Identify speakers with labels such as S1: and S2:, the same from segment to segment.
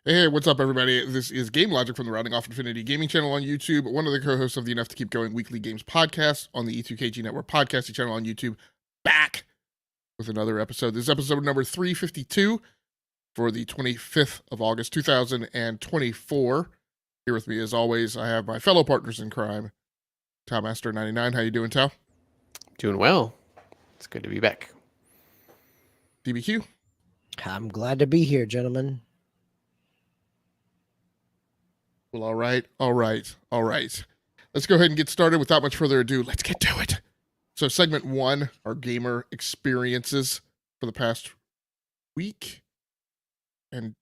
S1: Hey, what's up, everybody? This is GameLogIQ from the Rounding Off Infinity Gaming channel on YouTube, one of the co-hosts of the Enough to Keep Going weekly games podcast on the E2KG Network podcasting channel on YouTube, back with another episode. This is episode number 352 for the 25th of August, 2024. Here with me, as always, I have my fellow partners in crime, Towmaster99. How you doing, Tow?
S2: Doing well. It's good to be back.
S1: DBQ?
S3: I'm glad to be here, gentlemen.
S1: Well, all right. Let's go ahead and get started. Without much further ado, let's get to it. So segment one, our gamer experiences for the past week. And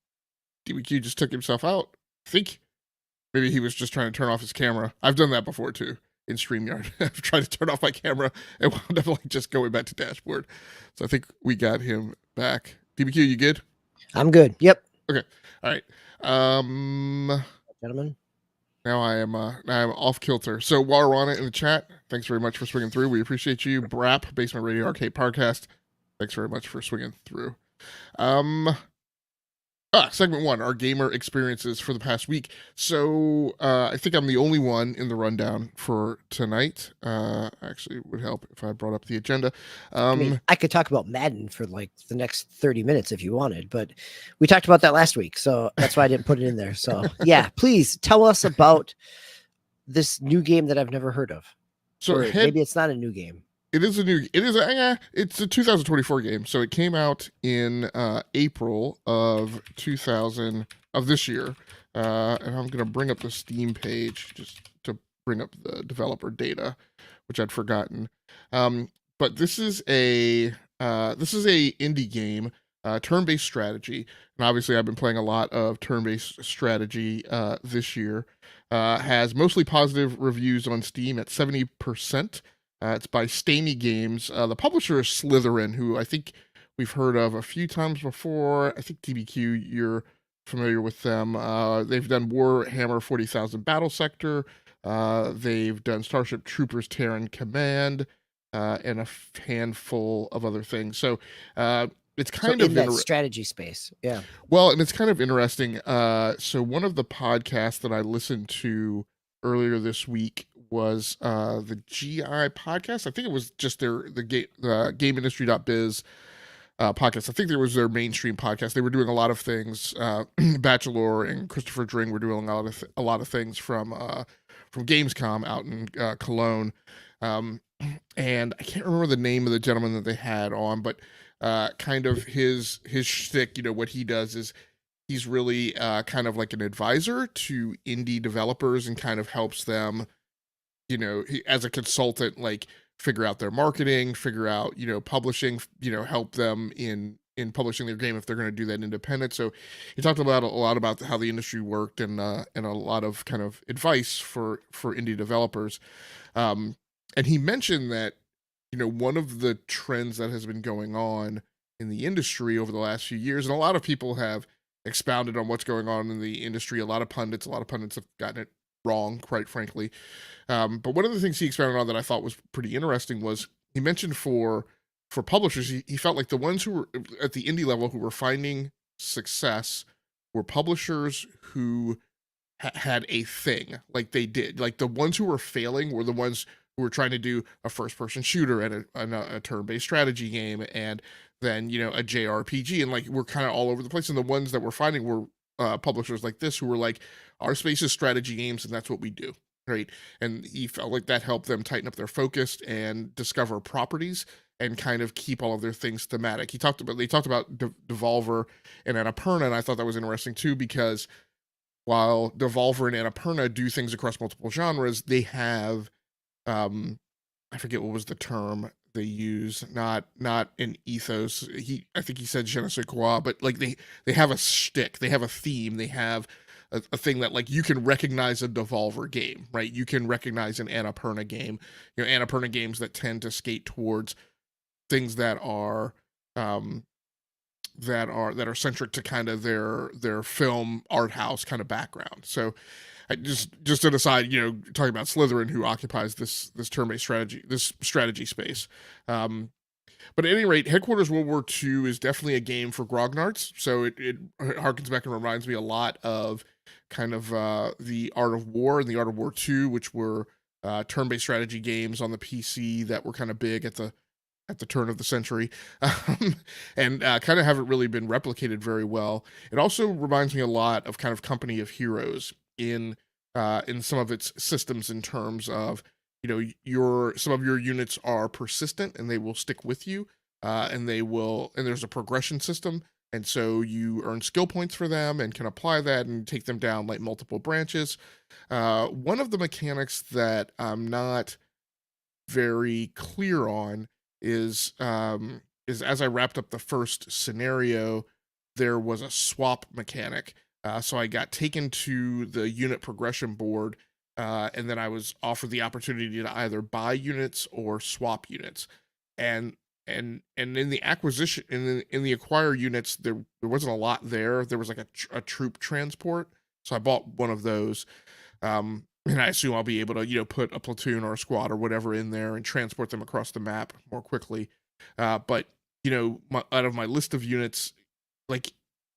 S1: DBQ just took himself out. I think maybe he was just trying to turn off his camera. I've done that before too in StreamYard. I've tried to turn off my camera and wound up like just going back to dashboard. So I think we got him back. DBQ, you good?
S3: I'm good. Yep.
S1: Okay. All right.
S3: Gentlemen.
S1: Now I am off kilter. So while we're on it in the chat, thanks very much for swinging through. We appreciate you. Brap, Basement Radio Arcade Podcast. Thanks very much for swinging through. Segment one, our gamer experiences for the past week. So I think I'm the only one in the rundown for tonight. Actually, it would help if I brought up the agenda.
S3: I could talk about Madden for like the next 30 minutes if you wanted, but we talked about that last week, so that's why I didn't put it in there. So yeah, please tell us about this new game that I've never heard of. So maybe it's not a new game.
S1: It's a 2024 game. So it came out in April of this year. And I'm gonna bring up the Steam page just to bring up the developer data, which I'd forgotten. But this is a indie game, turn-based strategy. And obviously I've been playing a lot of turn-based strategy this year. Has mostly positive reviews on Steam at 70%. It's by Stamy Games. The publisher is Slytherin, who I think we've heard of a few times before. I think TBQ, you're familiar with them. They've done Warhammer 40,000 Battle Sector. They've done Starship Troopers Terran Command, and a handful of other things. So it's kind of
S3: in that strategy space. Yeah.
S1: Well, and it's kind of interesting. So one of the podcasts that I listened to earlier this week was the GI podcast. I think it was just the GameIndustry.biz podcast. I think it was their mainstream podcast. They were doing a lot of things. Bachelor and Christopher Dring were doing a lot of things from Gamescom out in Cologne. And I can't remember the name of the gentleman that they had on, but kind of his shtick, what he does is he's really kind of like an advisor to indie developers and kind of helps them, as a consultant, like figure out their marketing, figure out, publishing, help them in publishing their game if they're going to do that independent. So he talked about a lot about how the industry worked and a lot of kind of advice for indie developers. And he mentioned that, one of the trends that has been going on in the industry over the last few years, and a lot of people have expounded on what's going on in the industry. A lot of pundits have gotten it wrong, quite frankly. But one of the things he expounded on that I thought was pretty interesting was he mentioned for publishers, he felt like the ones who were at the indie level who were finding success were publishers who had a thing, like they did. Like the ones who were failing were the ones who were trying to do a first-person shooter and a turn-based strategy game, and then a JRPG, and like we're kind of all over the place. And the ones that we're finding were publishers like this who were like, our space is strategy games, and that's what we do, right? And he felt like that helped them tighten up their focus and discover properties and kind of keep all of their things thematic. They talked about Devolver and Annapurna, and I thought that was interesting too, because while Devolver and Annapurna do things across multiple genres, they have I forget what was the term they use, not an ethos. I think he said je ne sais quoi, but like they have a shtick, they have a theme, they have a thing that like you can recognize a Devolver game, right? You can recognize an Annapurna game. Annapurna games that tend to skate towards things that are centric to kind of their film art house kind of background. So I just an aside, talking about Slytherin, who occupies this turn-based strategy, this strategy space. But at any rate, Headquarters World War II is definitely a game for grognards. So it harkens back and reminds me a lot of kind of the Art of War and the Art of War II, which were turn-based strategy games on the PC that were kind of big at the turn of the century, and kind of haven't really been replicated very well. It also reminds me a lot of kind of Company of Heroes in some of its systems in terms of, you know, some of your units are persistent and they will stick with you, and there's a progression system, and so you earn skill points for them and can apply that and take them down like multiple branches. One of the mechanics that I'm not very clear on is as I wrapped up the first scenario, there was a swap mechanic. So I got taken to the unit progression board, and then I was offered the opportunity to either buy units or swap units. And in the acquisition in the acquire units, there wasn't a lot there. There was like a troop transport, so I bought one of those. And I assume I'll be able to, put a platoon or a squad or whatever in there and transport them across the map more quickly. But out of my list of units, like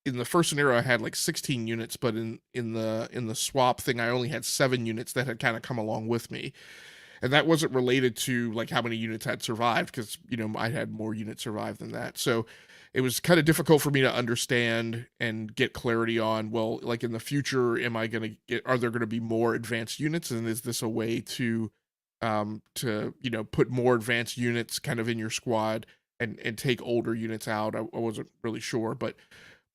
S1: in the first scenario, I had like 16 units, but in the swap thing, I only had 7 units that had kind of come along with me, and that wasn't related to like how many units had survived, because I had more units survive than that. So it was kind of difficult for me to understand and get clarity on, well, like in the future, are there going to be more advanced units, and is this a way to put more advanced units kind of in your squad and take older units out? I wasn't really sure, but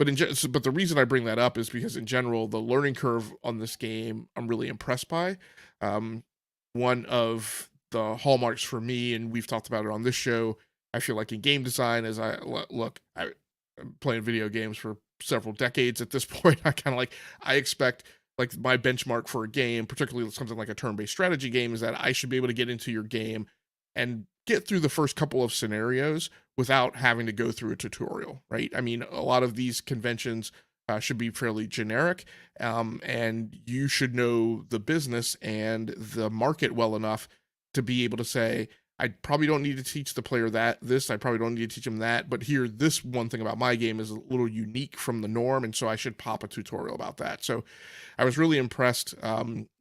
S1: the reason I bring that up is because in general, the learning curve on this game I'm really impressed by. One of the hallmarks for me, and we've talked about it on this show, I feel like in game design, as I'm playing video games for several decades at this point. I expect like my benchmark for a game, particularly something like a turn-based strategy game, is that I should be able to get into your game and get through the first couple of scenarios without having to go through a tutorial, right? I mean, a lot of these conventions should be fairly generic, and you should know the business and the market well enough to be able to say, I probably don't need to teach the player this, I probably don't need to teach them that, but here, this one thing about my game is a little unique from the norm, and so I should pop a tutorial about that. So I was really impressed.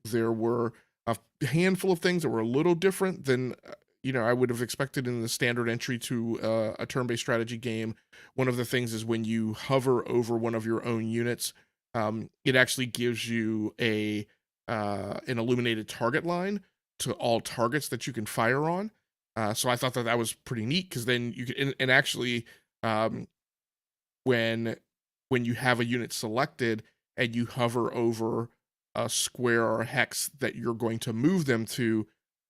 S1: There were a handful of things that were a little different than I would have expected in the standard entry to a turn-based strategy game. One of the things is when you hover over one of your own units, it actually gives you an illuminated target line to all targets that you can fire on. So I thought that was pretty neat, because then you can, and actually, when you have a unit selected and you hover over a square or a hex that you're going to move them to,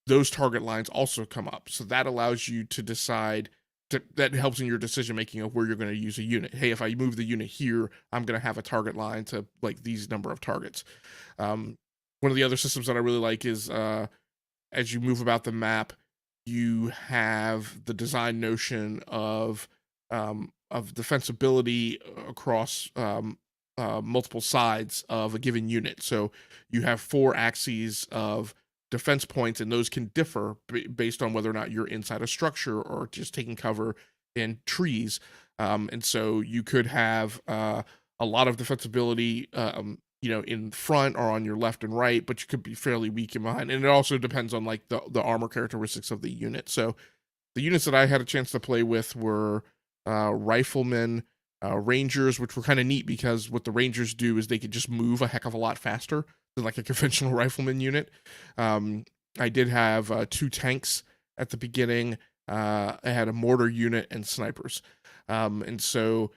S1: those target lines also come up. So that allows you to decide, that helps in your decision making of where you're going to use a unit. Hey, if I move the unit here, I'm going to have a target line to like these number of targets. One of the other systems that I really like is as you move about the map, you have the design notion of defensibility across multiple sides of a given unit. So you have 4 axes of defense points, and those can differ based on whether or not you're inside a structure or just taking cover in trees. And so you could have a lot of defensibility, in front or on your left and right, but you could be fairly weak in behind. And it also depends on like the armor characteristics of the unit. So the units that I had a chance to play with were riflemen, rangers, which were kind of neat because what the rangers do is they could just move a heck of a lot faster than like a conventional rifleman unit. I did have 2 tanks at the beginning. I had a mortar unit and snipers. And so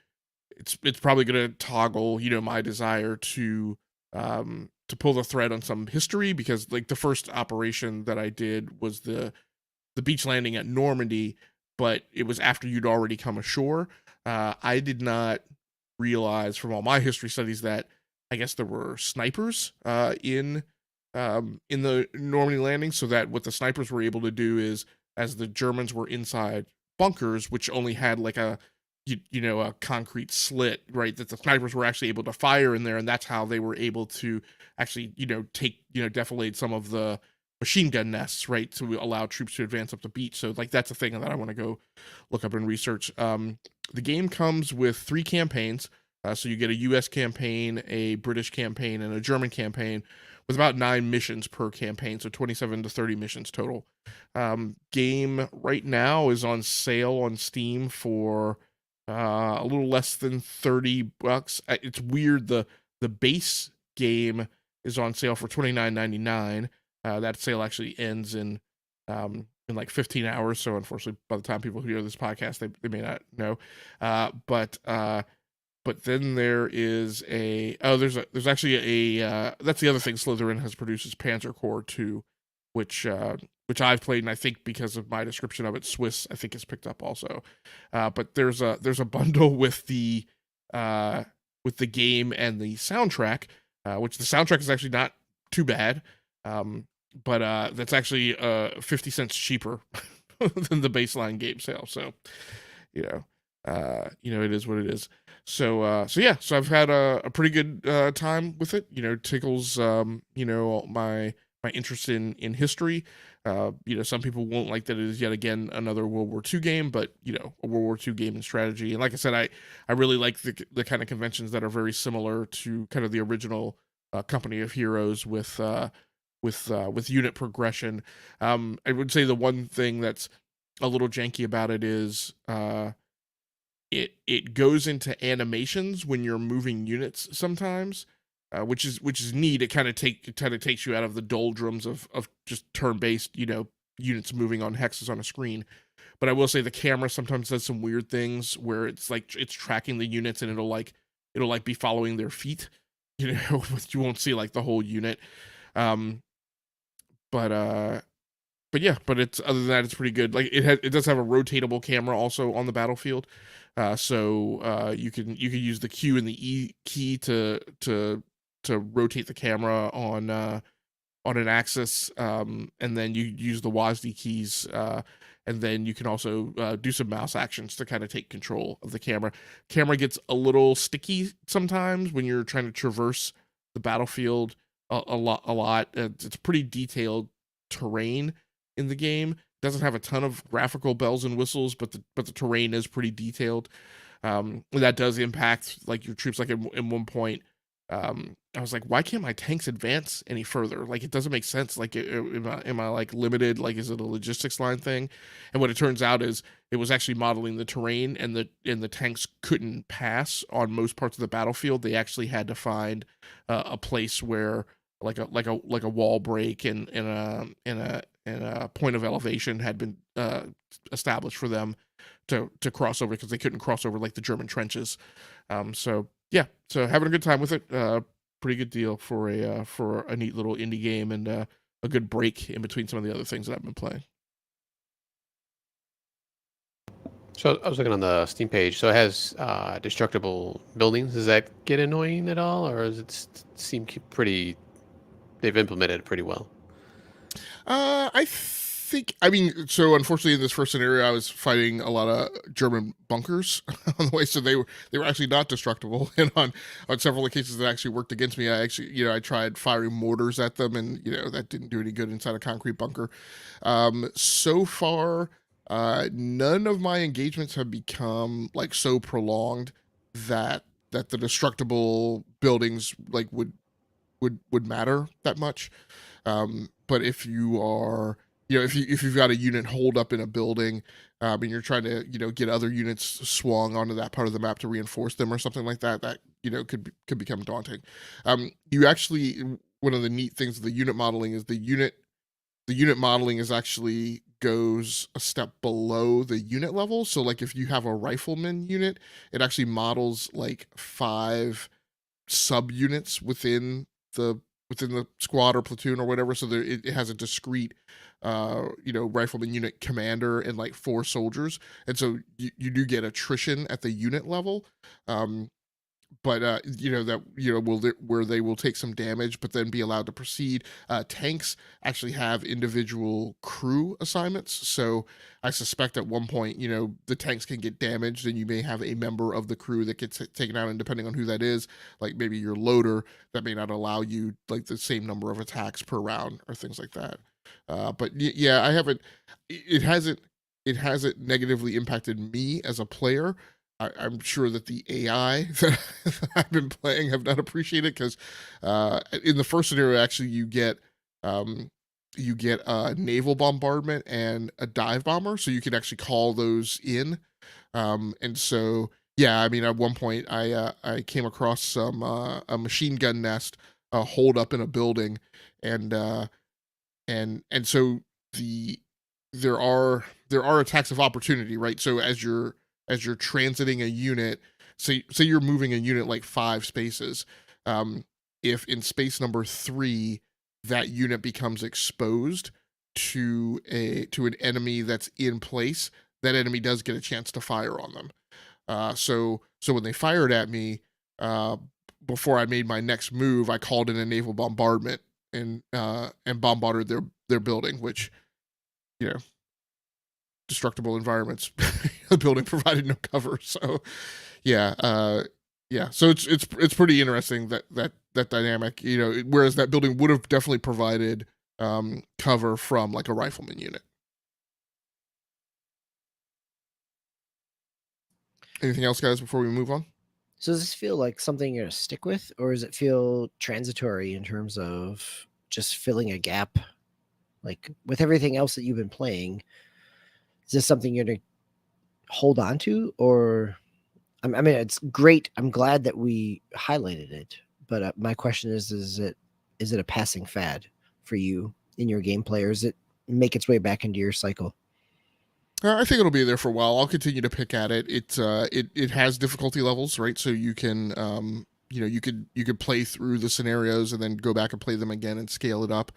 S1: it's probably going to toggle, my desire to pull the thread on some history, because like the first operation that I did was the beach landing at Normandy, but it was after you'd already come ashore. I did not realize from all my history studies that I guess there were snipers in the Normandy landing, so that what the snipers were able to do is, as the Germans were inside bunkers, which only had like a concrete slit, right, that the snipers were actually able to fire in there, and that's how they were able to actually, defilade some of the machine gun nests, right, to allow troops to advance up the beach. So like that's a thing that I want to go look up and research. The game comes with 3 campaigns. So you get a U.S. campaign, a British campaign, and a German campaign, with about 9 missions per campaign, so 27 to 30 missions total. Game right now is on sale on Steam for a little less than $30. It's weird. The base game is on sale for $29.99. That sale actually ends in like 15 hours. So unfortunately, by the time people hear this podcast, they may not know. But then there is there's actually that's the other thing Slytherin has produced is Concorde 2, which I've played, and I think because of my description of it, Swiss I think has picked up also. But there's a bundle with the game and the soundtrack, which the soundtrack is actually not too bad, but that's actually 50 cents cheaper than the baseline game sale. So it is what it is. So I've had a pretty good time with it. Tickles my interest in history. Some people won't like that it is yet again another World War II game, but a World War II game in strategy. And like I said, I really like the kind of conventions that are very similar to kind of the original Company of Heroes with unit progression. I would say the one thing that's a little janky about it is it goes into animations when you're moving units sometimes, which is neat. It kind of takes you out of the doldrums of just turn-based units moving on hexes on a screen. But I will say the camera sometimes does some weird things where it's like it's tracking the units and it'll be following their feet, but you won't see like the whole unit. But it's other than that, it's pretty good. Like it does have a rotatable camera also on the battlefield, so you can use the Q and the E key to rotate the camera on an axis, and then you use the WASD keys, and then you can also do some mouse actions to kind of take control of the camera. Camera gets a little sticky sometimes when you're trying to traverse the battlefield a lot. It's pretty detailed terrain in the game. Doesn't have a ton of graphical bells and whistles, but the terrain is pretty detailed. That does impact like your troops. Like in one point, I was like, why can't my tanks advance any further? Like it doesn't make sense. Like am I like limited? Like is it a logistics line thing? And what it turns out is it was actually modeling the terrain, and the tanks couldn't pass on most parts of the battlefield. They actually had to find a place where like a wall break and a point of elevation had been established for them to cross over, because they couldn't cross over like the German trenches. So having a good time with it. Pretty good deal for a neat little indie game, and a good break in between some of the other things that I've been playing.
S2: So I was looking on the Steam page. So it has destructible buildings. Does that get annoying at all, or does it seem pretty? They've implemented it pretty well.
S1: I think, so unfortunately in this first scenario, I was fighting a lot of German bunkers on the way, so they were actually not destructible. And on several occasions that actually worked against me, I tried firing mortars at them, and that didn't do any good inside a concrete bunker. So far, none of my engagements have become like so prolonged that the destructible buildings like would matter that much. But if you are, if you've got a unit holed up in a building, and you're trying to, get other units swung onto that part of the map to reinforce them or something like that, that could become daunting. You actually, one of the neat things of the unit modeling is the unit modeling is actually goes a step below the unit level. So like if you have a rifleman unit, it actually models like 5 subunits within the squad or platoon or whatever. So it has a discrete rifleman unit commander and like 4 soldiers, and so you do get attrition at the unit level. But where they will take some damage but then be allowed to proceed. Tanks actually have individual crew assignments, so I suspect at one point the tanks can get damaged, and you may have a member of the crew that gets taken out, and depending on who that is, like maybe your loader, that may not allow you like the same number of attacks per round or things like that. Yeah, I haven't. It hasn't. It hasn't negatively impacted me as a player. I'm sure that the AI that I've been playing have not appreciated because in the first scenario, actually, you get a naval bombardment and a dive bomber, so you can actually call those in. And so, yeah, I mean, at one point, I came across a machine gun nest holed up in a building, and and so the there are attacks of opportunity, right? So as you're transiting a unit, say you're moving a unit like 5 spaces, um, if in space number 3 that unit becomes exposed to an enemy that's in place, that enemy does get a chance to fire on them. So when they fired at me, uh, before I made my next move, I called in a naval bombardment and bombarded their building, which, you know, destructible environments. The building provided no cover, so yeah, yeah. So it's pretty interesting that dynamic. You know, whereas that building would have definitely provided cover from like a rifleman unit. Anything else, guys, before we move on?
S3: So does this feel like something you're gonna stick with, or does it feel transitory in terms of just filling a gap? Like with everything else that you've been playing, is this something you're gonna hold on to, or I mean, it's great. I'm glad that we highlighted it, but my question is it a passing fad for you in your gameplay, or does it make its way back into your cycle?
S1: I think it'll be there for a while. I'll continue to pick at it. It has difficulty levels, right? So you can you know, you could play through the scenarios and then go back and play them again and scale it up.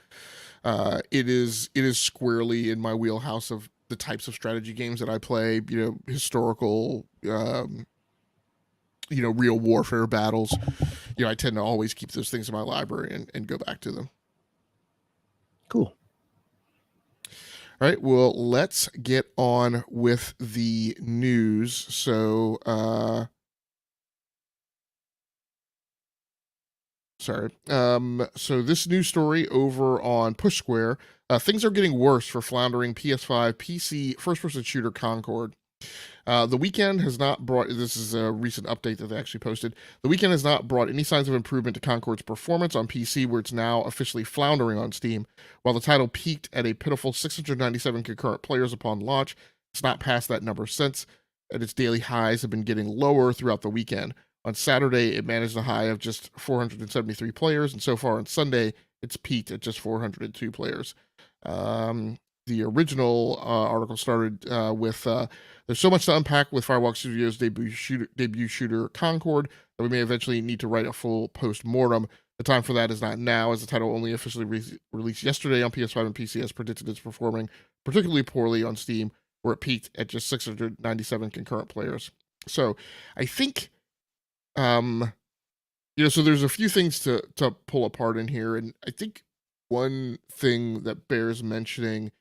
S1: It is squarely in my wheelhouse of the types of strategy games that I play. You know, historical, you know, real warfare battles. You know, I tend to always keep those things in my library and go back to them.
S3: Cool.
S1: All right, well, let's get on with the news. So, sorry. So this news story over on Push Square, things are getting worse for floundering PS5 PC first-person shooter Concorde. The weekend has not brought, this is a recent update that they actually posted. The weekend has not brought any signs of improvement to Concorde's performance on PC, where it's now officially floundering on Steam. While the title peaked at a pitiful 697 concurrent players upon launch, it's not passed that number since, and its daily highs have been getting lower throughout the weekend. On Saturday, it managed a high of just 473 players, and so far on Sunday, it's peaked at just 402 players. The original article started with there's so much to unpack with Firewalk Studios' debut shooter Concorde that we may eventually need to write a full post-mortem. The time for that is not now, as the title only officially released yesterday on PS5 and PC, as predicted it's performing particularly poorly on Steam, where it peaked at just 697 concurrent players. So I think, you know, so there's a few things to pull apart in here, and I think one thing that bears mentioning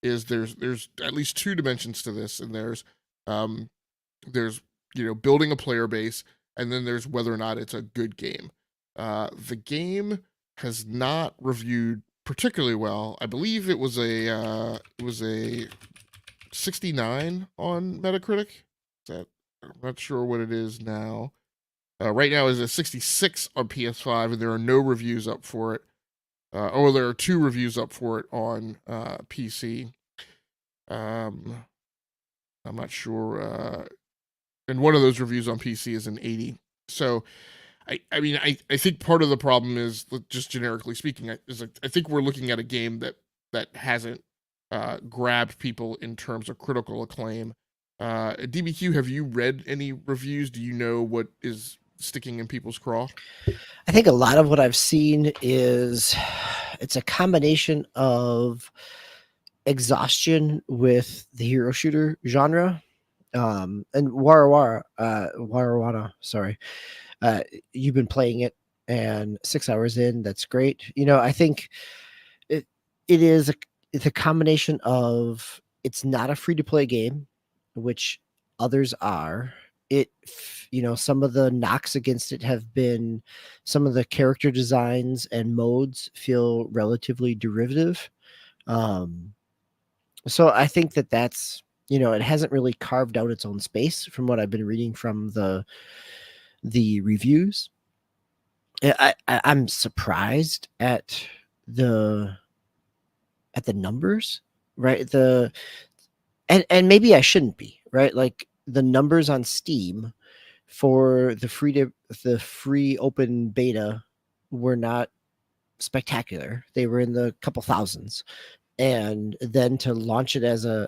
S1: is there's at least 2 dimensions to this, and there's you know, building a player base, and then there's whether or not it's a good game. The game has not reviewed particularly well. I believe it was a 69 on Metacritic. That, I'm not sure what it is now. Right now is a 66 on PS5, and there are no reviews up for it. There are 2 reviews up for it on PC. I'm not sure. And one of those reviews on PC is an 80. So, I mean, I think part of the problem is, just generically speaking, I think we're looking at a game that hasn't grabbed people in terms of critical acclaim. DBQ, have you read any reviews? Do you know what is sticking in people's craw?
S3: I think a lot of what I've seen is it's a combination of exhaustion with the hero shooter genre, and Warawana, sorry. You've been playing it, and 6 hours in, that's great. You know, I think it's a combination of, it's not a free to play game, which others are. You know, some of the knocks against it have been some of the character designs and modes feel relatively derivative. So I think that's, it hasn't really carved out its own space from what I've been reading from the reviews. I'm surprised the at the numbers, right? And maybe I shouldn't be, right? Like the numbers on Steam for the free open beta were not spectacular. They were in the couple thousands. And then to launch it as a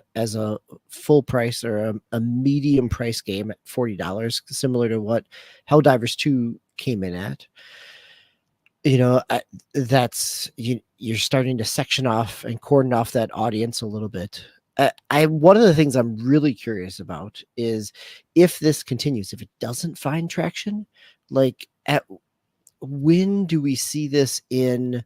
S3: full price or a medium price game at $40, similar to what Helldivers 2 came in at, that's you're starting to section off and cordon off that audience a little bit. One of the things I'm really curious about is if this continues, if it doesn't find traction, like when do we see this in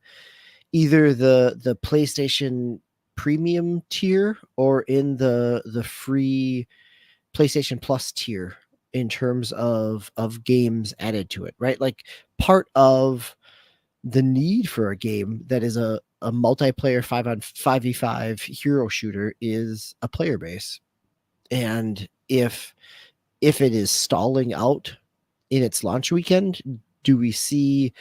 S3: either the PlayStation Premium tier or in the free PlayStation Plus tier in terms of games added to it, right? Like part of the need for a game that is a multiplayer 5v5 hero shooter is a player base. And if it is stalling out in its launch weekend, do we see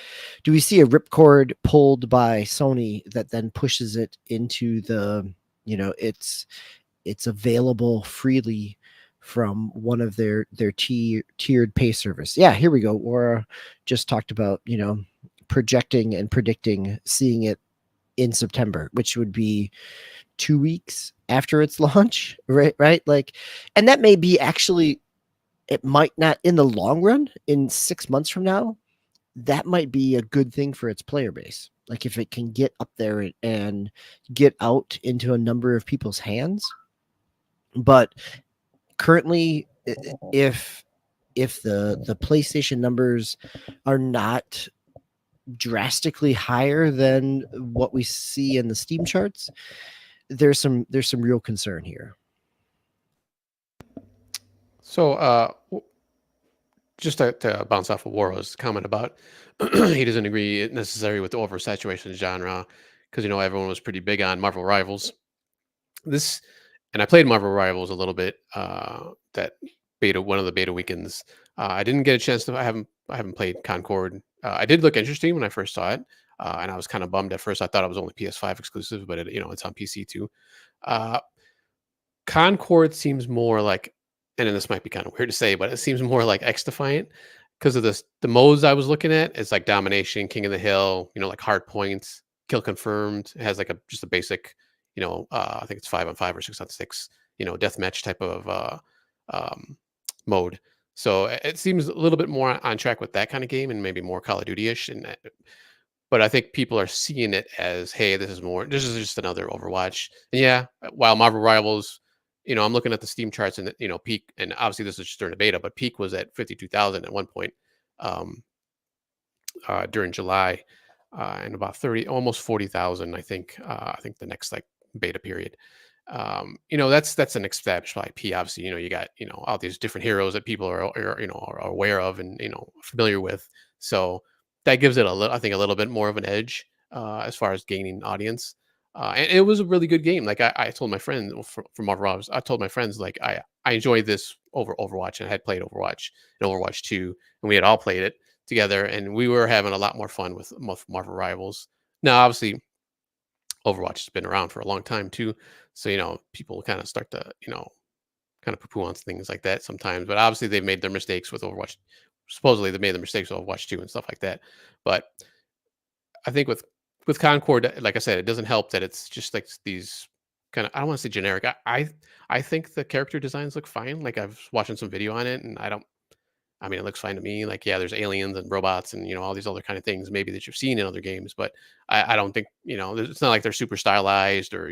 S3: a ripcord pulled by Sony that then pushes it into the, it's available freely from one of their tiered pay service? Yeah, here we go. Laura just talked about, projecting and predicting seeing it in September, which would be 2 weeks after its launch, right? Like, and that may be actually, it might not in the long run, in 6 months from now, that might be a good thing for its player base. Like if it can get up there and get out into a number of people's hands. But currently, if the PlayStation numbers are not drastically higher than what we see in the Steam charts, there's some real concern here.
S2: So, just to bounce off of Warrow's comment about he doesn't agree necessarily with the oversaturation genre because everyone was pretty big on Marvel Rivals. This, and I played Marvel Rivals a little bit. That beta, one of the beta weekends. I didn't get a chance to. I haven't played Concorde. I did look interesting when I first saw it, and I was kind of bummed at first. I thought it was only PS5 exclusive, but it's on PC too. Concorde seems more like, and then this might be kind of weird to say, but it seems more like X Defiant because of the modes I was looking at. It's like domination, king of the hill, like hard points, kill confirmed. It has like just a basic, I think it's 5-on-5 or 6-on-6, deathmatch type of mode. So it seems a little bit more on track with that kind of game and maybe more Call of Duty-ish. But I think people are seeing it as, hey, this is just another Overwatch. And yeah, while Marvel Rivals, I'm looking at the Steam charts and peak, and obviously this is just during the beta, but peak was at 52,000 at one point during July, and about 30, almost 40,000, I think. I think the next like beta period. That's an established IP. Obviously, you got all these different heroes that people are aware of and familiar with. So that gives it I think a little bit more of an edge as far as gaining audience. And it was a really good game. Like I told my friend from Marvel Rivals, I told my friends like I enjoyed this over Overwatch, and I had played Overwatch and Overwatch 2, and we had all played it together, and we were having a lot more fun with Marvel Rivals. Now, obviously, Overwatch has been around for a long time too, so people kind of start to kind of poo-poo on things like that sometimes. But obviously, they've made their mistakes with Overwatch. Supposedly, they made their mistakes with Overwatch 2 and stuff like that. But I think with Concorde, like I said, it doesn't help that it's just like these kind of, I don't want to say generic. I think the character designs look fine. Like I was watching some video on it, and I mean, it looks fine to me. Like, yeah, there's aliens and robots and all these other kind of things maybe that you've seen in other games, but I don't think it's not like they're super stylized or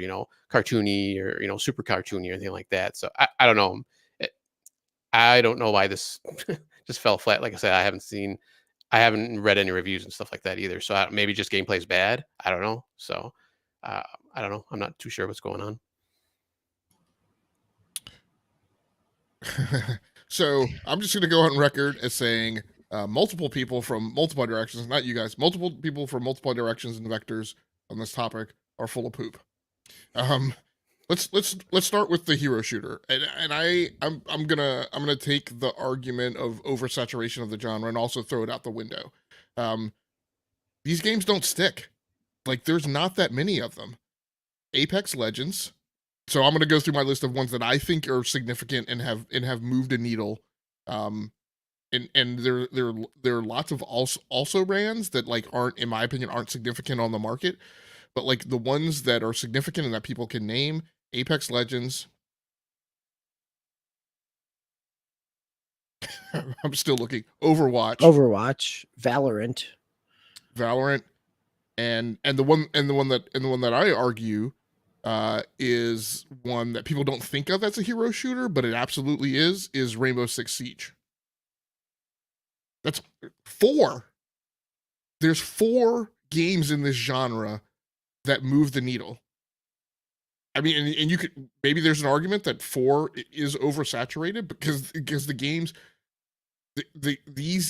S2: cartoony or super cartoony or anything like that. So I don't know. I don't know why this just fell flat. Like I said, I haven't read any reviews and stuff like that either. So maybe just gameplay's bad. I don't know. So I don't know. I'm not too sure what's going on.
S1: So I'm just going to go on record as saying multiple people from multiple directions, not you guys, multiple people from multiple directions and vectors on this topic are full of poop. Um, let's start with the hero shooter, and I'm gonna take the argument of oversaturation of the genre and also throw it out the window. Um, these games don't stick. Like, there's not that many of them. Apex Legends. So I'm gonna go through my list of ones that I think are significant and have moved a needle. Um, and there are lots of also rans that like aren't, in my opinion, aren't significant on the market, but like the ones that are significant and that people can name: Apex Legends. I'm still looking.
S3: Overwatch, Valorant.
S1: Valorant, and the one that I argue is one that people don't think of as a hero shooter, but it absolutely is Rainbow Six Siege. That's 4. There's 4 games in this genre that move the needle. I mean, and you could, maybe there's an argument that 4 is oversaturated because the games,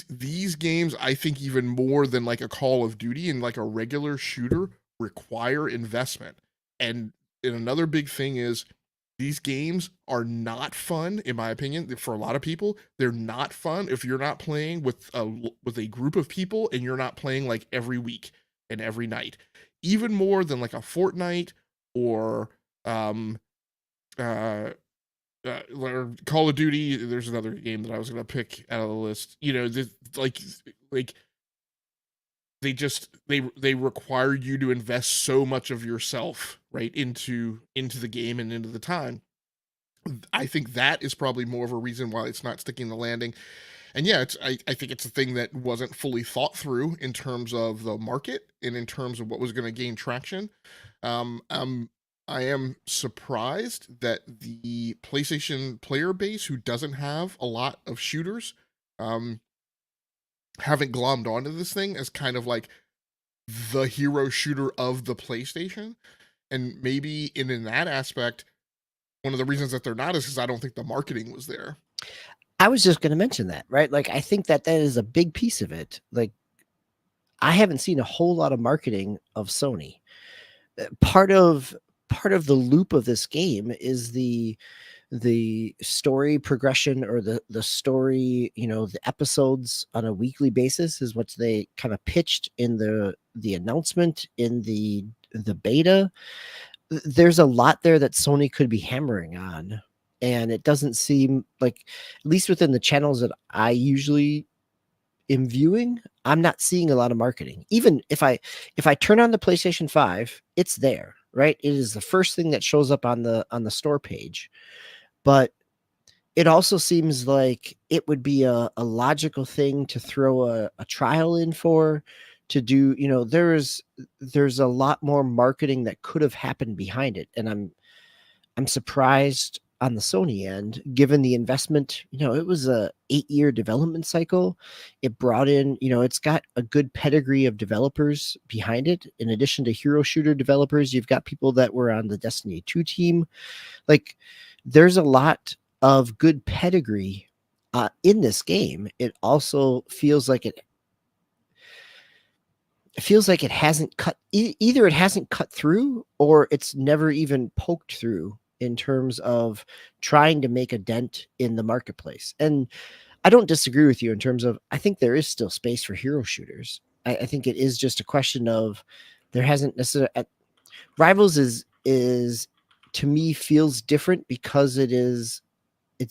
S1: these games, I think even more than like a Call of Duty and like a regular shooter, require investment. And another big thing is these games are not fun, in my opinion. For a lot of people, they're not fun if you're not playing with a group of people and you're not playing like every week and every night. Even more than like a Fortnite or or Call of Duty. There's another game that I was gonna pick out of the list. You know, like they require you to invest so much of yourself, right, into the game and into the time. I think that is probably more of a reason why it's not sticking the landing. And yeah, I think it's a thing that wasn't fully thought through in terms of the market and in terms of what was going to gain traction. Um, um, I am surprised that the PlayStation player base, who doesn't have a lot of shooters, um, haven't glommed onto this thing as kind of like the hero shooter of the PlayStation. And maybe in that aspect, one of the reasons that they're not is because I don't think the marketing was there.
S3: I was just going to mention that, right? Like, I think that is a big piece of it. Like, I haven't seen a whole lot of marketing of Sony. Part of the loop of this game is the story progression, or the story, the episodes on a weekly basis is what they kind of pitched in the announcement in the beta. There's a lot there that Sony could be hammering on, and it doesn't seem like, at least within the channels that I usually am viewing, I'm not seeing a lot of marketing. Even if I turn on the PlayStation 5, it's there, right? It is the first thing that shows up on the store page. But it also seems like it would be a logical thing to throw a trial in for, to do, there's a lot more marketing that could have happened behind it. And I'm surprised on the Sony end, given the investment. It was a 8-year development cycle. It brought in, it's got a good pedigree of developers behind it. In addition to hero shooter developers, you've got people that were on the Destiny 2 team. Like, there's a lot of good pedigree in this game. It also feels like it hasn't cut, either it hasn't cut through, or it's never even poked through in terms of trying to make a dent in the marketplace. And I don't disagree with you in terms of, I think there is still space for hero shooters. I think it is just a question of, there hasn't necessarily, Rivals is to me feels different because it's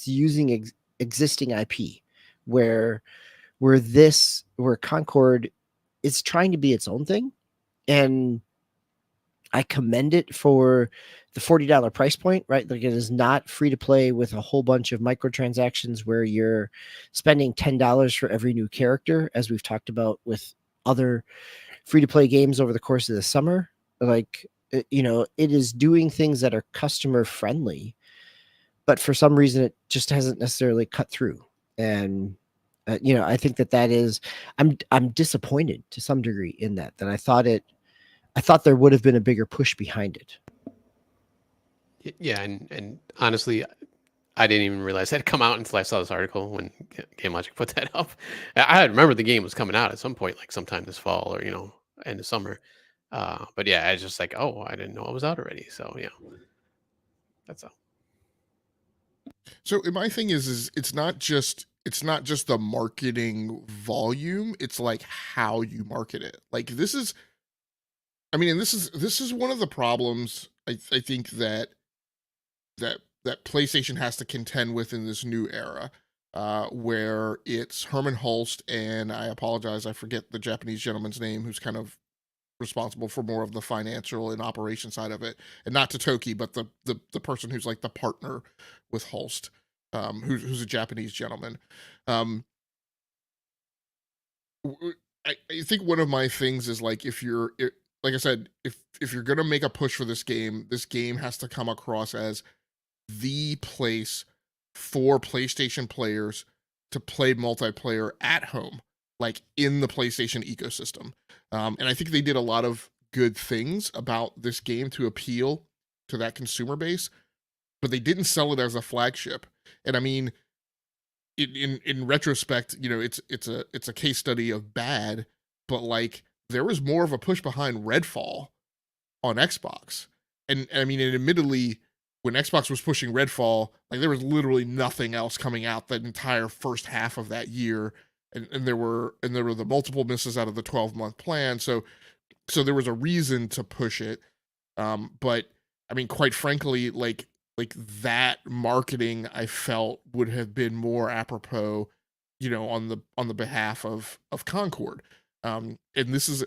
S3: using existing IP, where Concorde is trying to be its own thing. And I commend it for the $40 price point, right? Like, it is not free to play with a whole bunch of microtransactions where you're spending $10 for every new character, as we've talked about with other free to play games over the course of the summer. Like, it is doing things that are customer friendly, but for some reason it just hasn't necessarily cut through. And I think that is, I'm disappointed to some degree in that I thought there would have been a bigger push behind it.
S2: Yeah, and honestly, I didn't even realize that had come out until I saw this article when GameLogIQ put that up. I had remembered the game was coming out at some point, like sometime this fall or end of summer. But yeah, I was just like, oh, I didn't know it was out already. So yeah, that's all.
S1: So my thing is it's not just the marketing volume, it's like how you market it. Like this is, I mean, and this is one of the problems I think that PlayStation has to contend with in this new era, where it's Herman Hulst and I apologize, I forget the Japanese gentleman's name who's kind of responsible for more of the financial and operation side of it, and not Totoki, but the person who's like the partner with Hulst, who's a Japanese gentleman. Um, I think one of my things is like like I said, if you're gonna make a push for this game has to come across as the place for PlayStation players to play multiplayer at home, like in the PlayStation ecosystem. And I think they did a lot of good things about this game to appeal to that consumer base, but they didn't sell it as a flagship. And I mean, in retrospect, you know, it's a case study of bad, but like there was more of a push behind Redfall on Xbox. And I mean, and admittedly, when Xbox was pushing Redfall, like there was literally nothing else coming out that entire first half of that year. And there were the multiple misses out of the 12-month plan. So there was a reason to push it. But I mean, quite frankly, like that marketing I felt would have been more apropos, you know, on the behalf of Concorde. And this is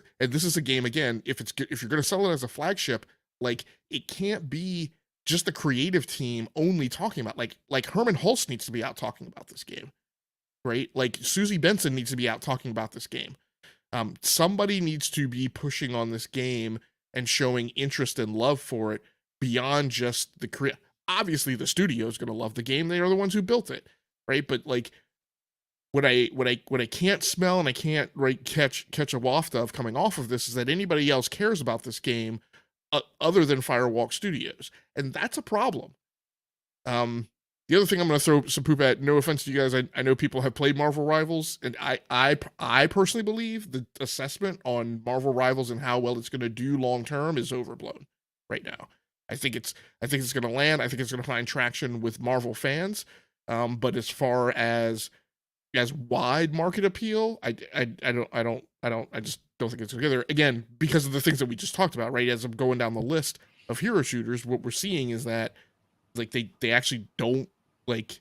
S1: a game again. If you're gonna sell it as a flagship, like it can't be just the creative team only talking about like Herman Hulst needs to be out talking about this game, right? Like Susie Benson needs to be out talking about this game. Somebody needs to be pushing on this game and showing interest and love for it beyond just the create. Obviously, the studio is going to love the game; they are the ones who built it, right? But like what I can't smell and I can't catch a waft of coming off of this is that anybody else cares about this game other than Firewalk Studios, and that's a problem. The other thing I'm going to throw some poop at, no offense to you guys, I know people have played Marvel Rivals, and I personally believe the assessment on Marvel Rivals and how well it's going to do long term is overblown right now. I think it's going to land. I think it's going to find traction with Marvel fans. But as far as wide market appeal, I just don't think it's together. Again, because of the things that we just talked about, right? As I'm going down the list of hero shooters, what we're seeing is that like they actually don't like.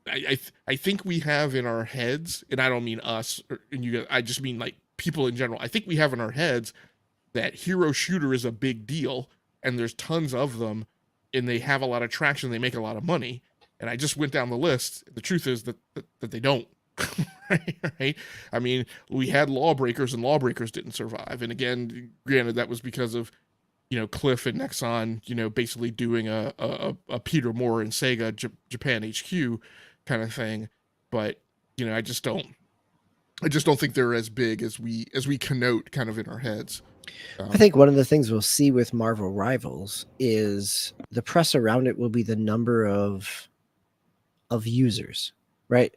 S1: I think we have in our heads, and I don't mean us and you guys, I just mean like people in general. I think we have in our heads that hero shooter is a big deal, and there's tons of them, and they have a lot of traction. They make a lot of money, and I just went down the list. The truth is that they don't. Right? I mean, we had Lawbreakers, and Lawbreakers didn't survive. And again, granted, that was because of Cliff and Nexon, basically doing a Peter Moore and Sega Japan HQ kind of thing. But I just don't think they're as big as we connote kind of in our heads.
S3: I think one of the things we'll see with Marvel Rivals is the press around it will be the number of users, right?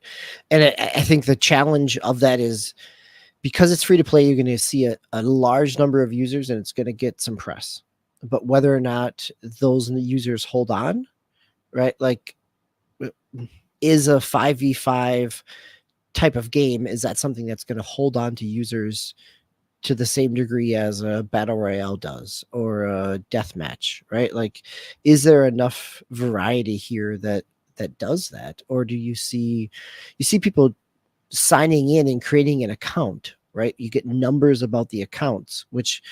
S3: And I think the challenge of that is because it's free to play, you're going to see a large number of users and it's going to get some press. But whether or not those users hold on, right? Like, is a 5v5 type of game, is that something that's going to hold on to users to the same degree as a battle royale does or a deathmatch, right? Like, is there enough variety here that does that? Or do you see people signing in and creating an account, right? You get numbers about the accounts, which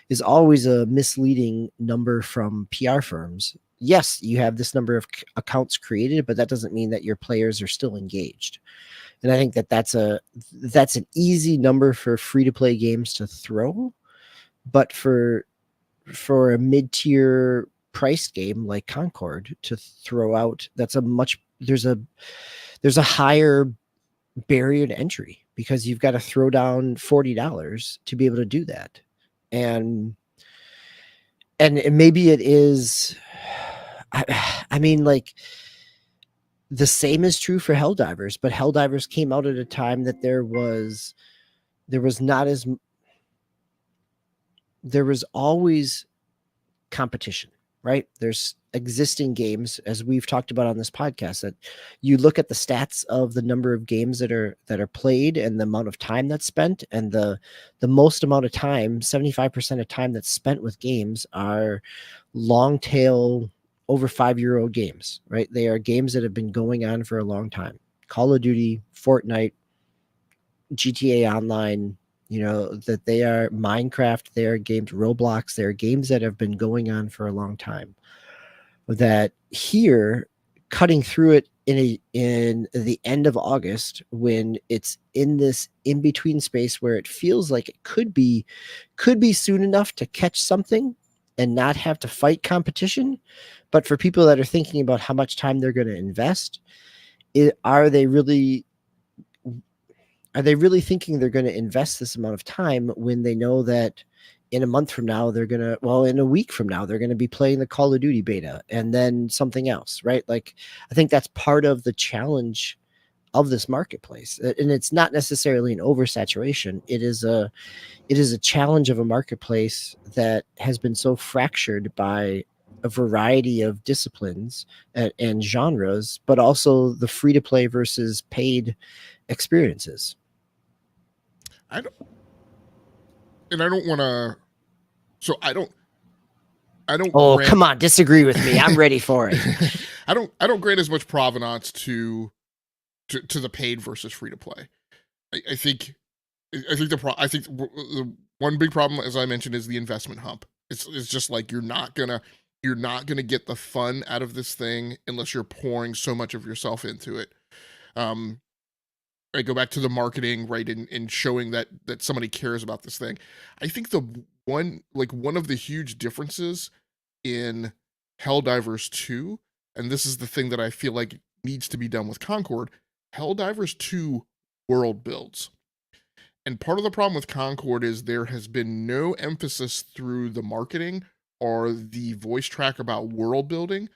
S3: is always a misleading number from PR firms. Yes, you have this number of accounts created, but that doesn't mean that your players are still engaged. And I think that's an easy number for free-to-play games to throw, but for a mid-tier price game like Concorde to throw out, there's a higher barrier to entry because you've got to throw down $40 to be able to do that. And maybe it is, I mean, like, the same is true for Helldivers, but Helldivers came out at a time that there was not as there was always competition, right? There's existing games, as we've talked about on this podcast, that you look at the stats of the number of games that are played and the amount of time that's spent, and the most amount of time, 75% of time that's spent with games are long tail, over 5-year-old games, right? They are games that have been going on for a long time. Call of Duty, Fortnite, GTA Online, that they are Minecraft, they are games, Roblox, they are games that have been going on for a long time. That here, cutting through it in the end of August, when it's in this in between space where it feels like it could be soon enough to catch something and not have to fight competition, but for people that are thinking about how much time they're going to invest, are they really thinking they're going to invest this amount of time when they know that in a month from now, in a week from now, they're going to be playing the Call of Duty beta and then something else, right? Like, I think that's part of the challenge of this marketplace. And it's not necessarily an oversaturation. It is a challenge of a marketplace that has been so fractured by a variety of disciplines and genres, but also the free to play versus paid experiences.
S1: I don't want to. So I don't.
S3: Oh, come on, disagree with me. I'm ready for it.
S1: I don't grant as much provenance to the paid versus free to play. I think the one big problem, as I mentioned, is the investment hump. It's just like you're not gonna get the fun out of this thing unless you're pouring so much of yourself into it. I go back to the marketing, right, and showing that somebody cares about this thing. I think one of the huge differences in Helldivers 2, and this is the thing that I feel like needs to be done with Concorde, Helldivers 2 world builds. And part of the problem with Concorde is there has been no emphasis through the marketing or the voice track about world building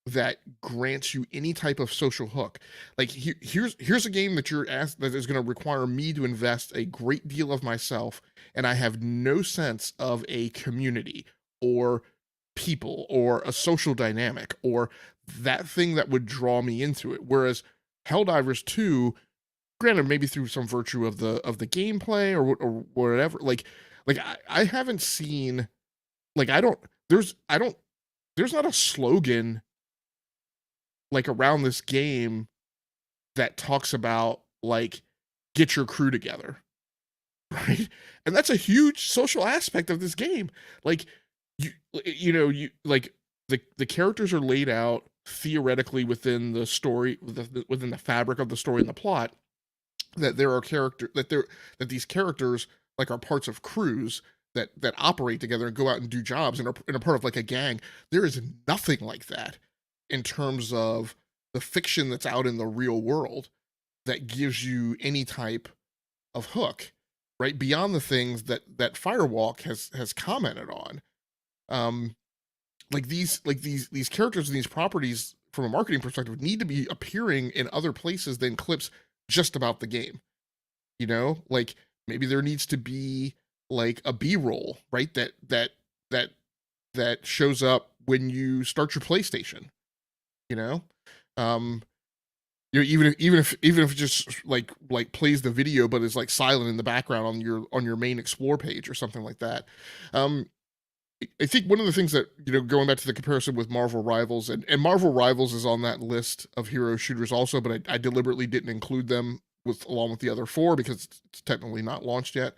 S1: that grants you any type of social hook. Like here's a game that you're asked that is going to require me to invest a great deal of myself, and I have no sense of a community or people or a social dynamic or that thing that would draw me into it. Whereas Helldivers 2, granted, maybe through some virtue of the gameplay or whatever, like I haven't seen, like there's not a slogan like around this game that talks about like get your crew together, right? And that's a huge social aspect of this game. Like you like the characters are laid out theoretically within the story, within the fabric of the story and the plot, that these characters like are parts of crews that operate together and go out and do jobs and are part of like a gang. There is nothing like that in terms of the fiction that's out in the real world that gives you any type of hook, right? Beyond the things that Firewalk has commented on. Like these characters and these properties from a marketing perspective need to be appearing in other places than clips just about the game. Like maybe there needs to be like a B-roll, right? That shows up when you start your PlayStation. Even if it just like plays the video but is like silent in the background on your main explore page or something like that. I think one of the things that, going back to the comparison with Marvel Rivals, and Marvel Rivals is on that list of hero shooters also, but I deliberately didn't include them along with the other 4 because it's technically not launched yet.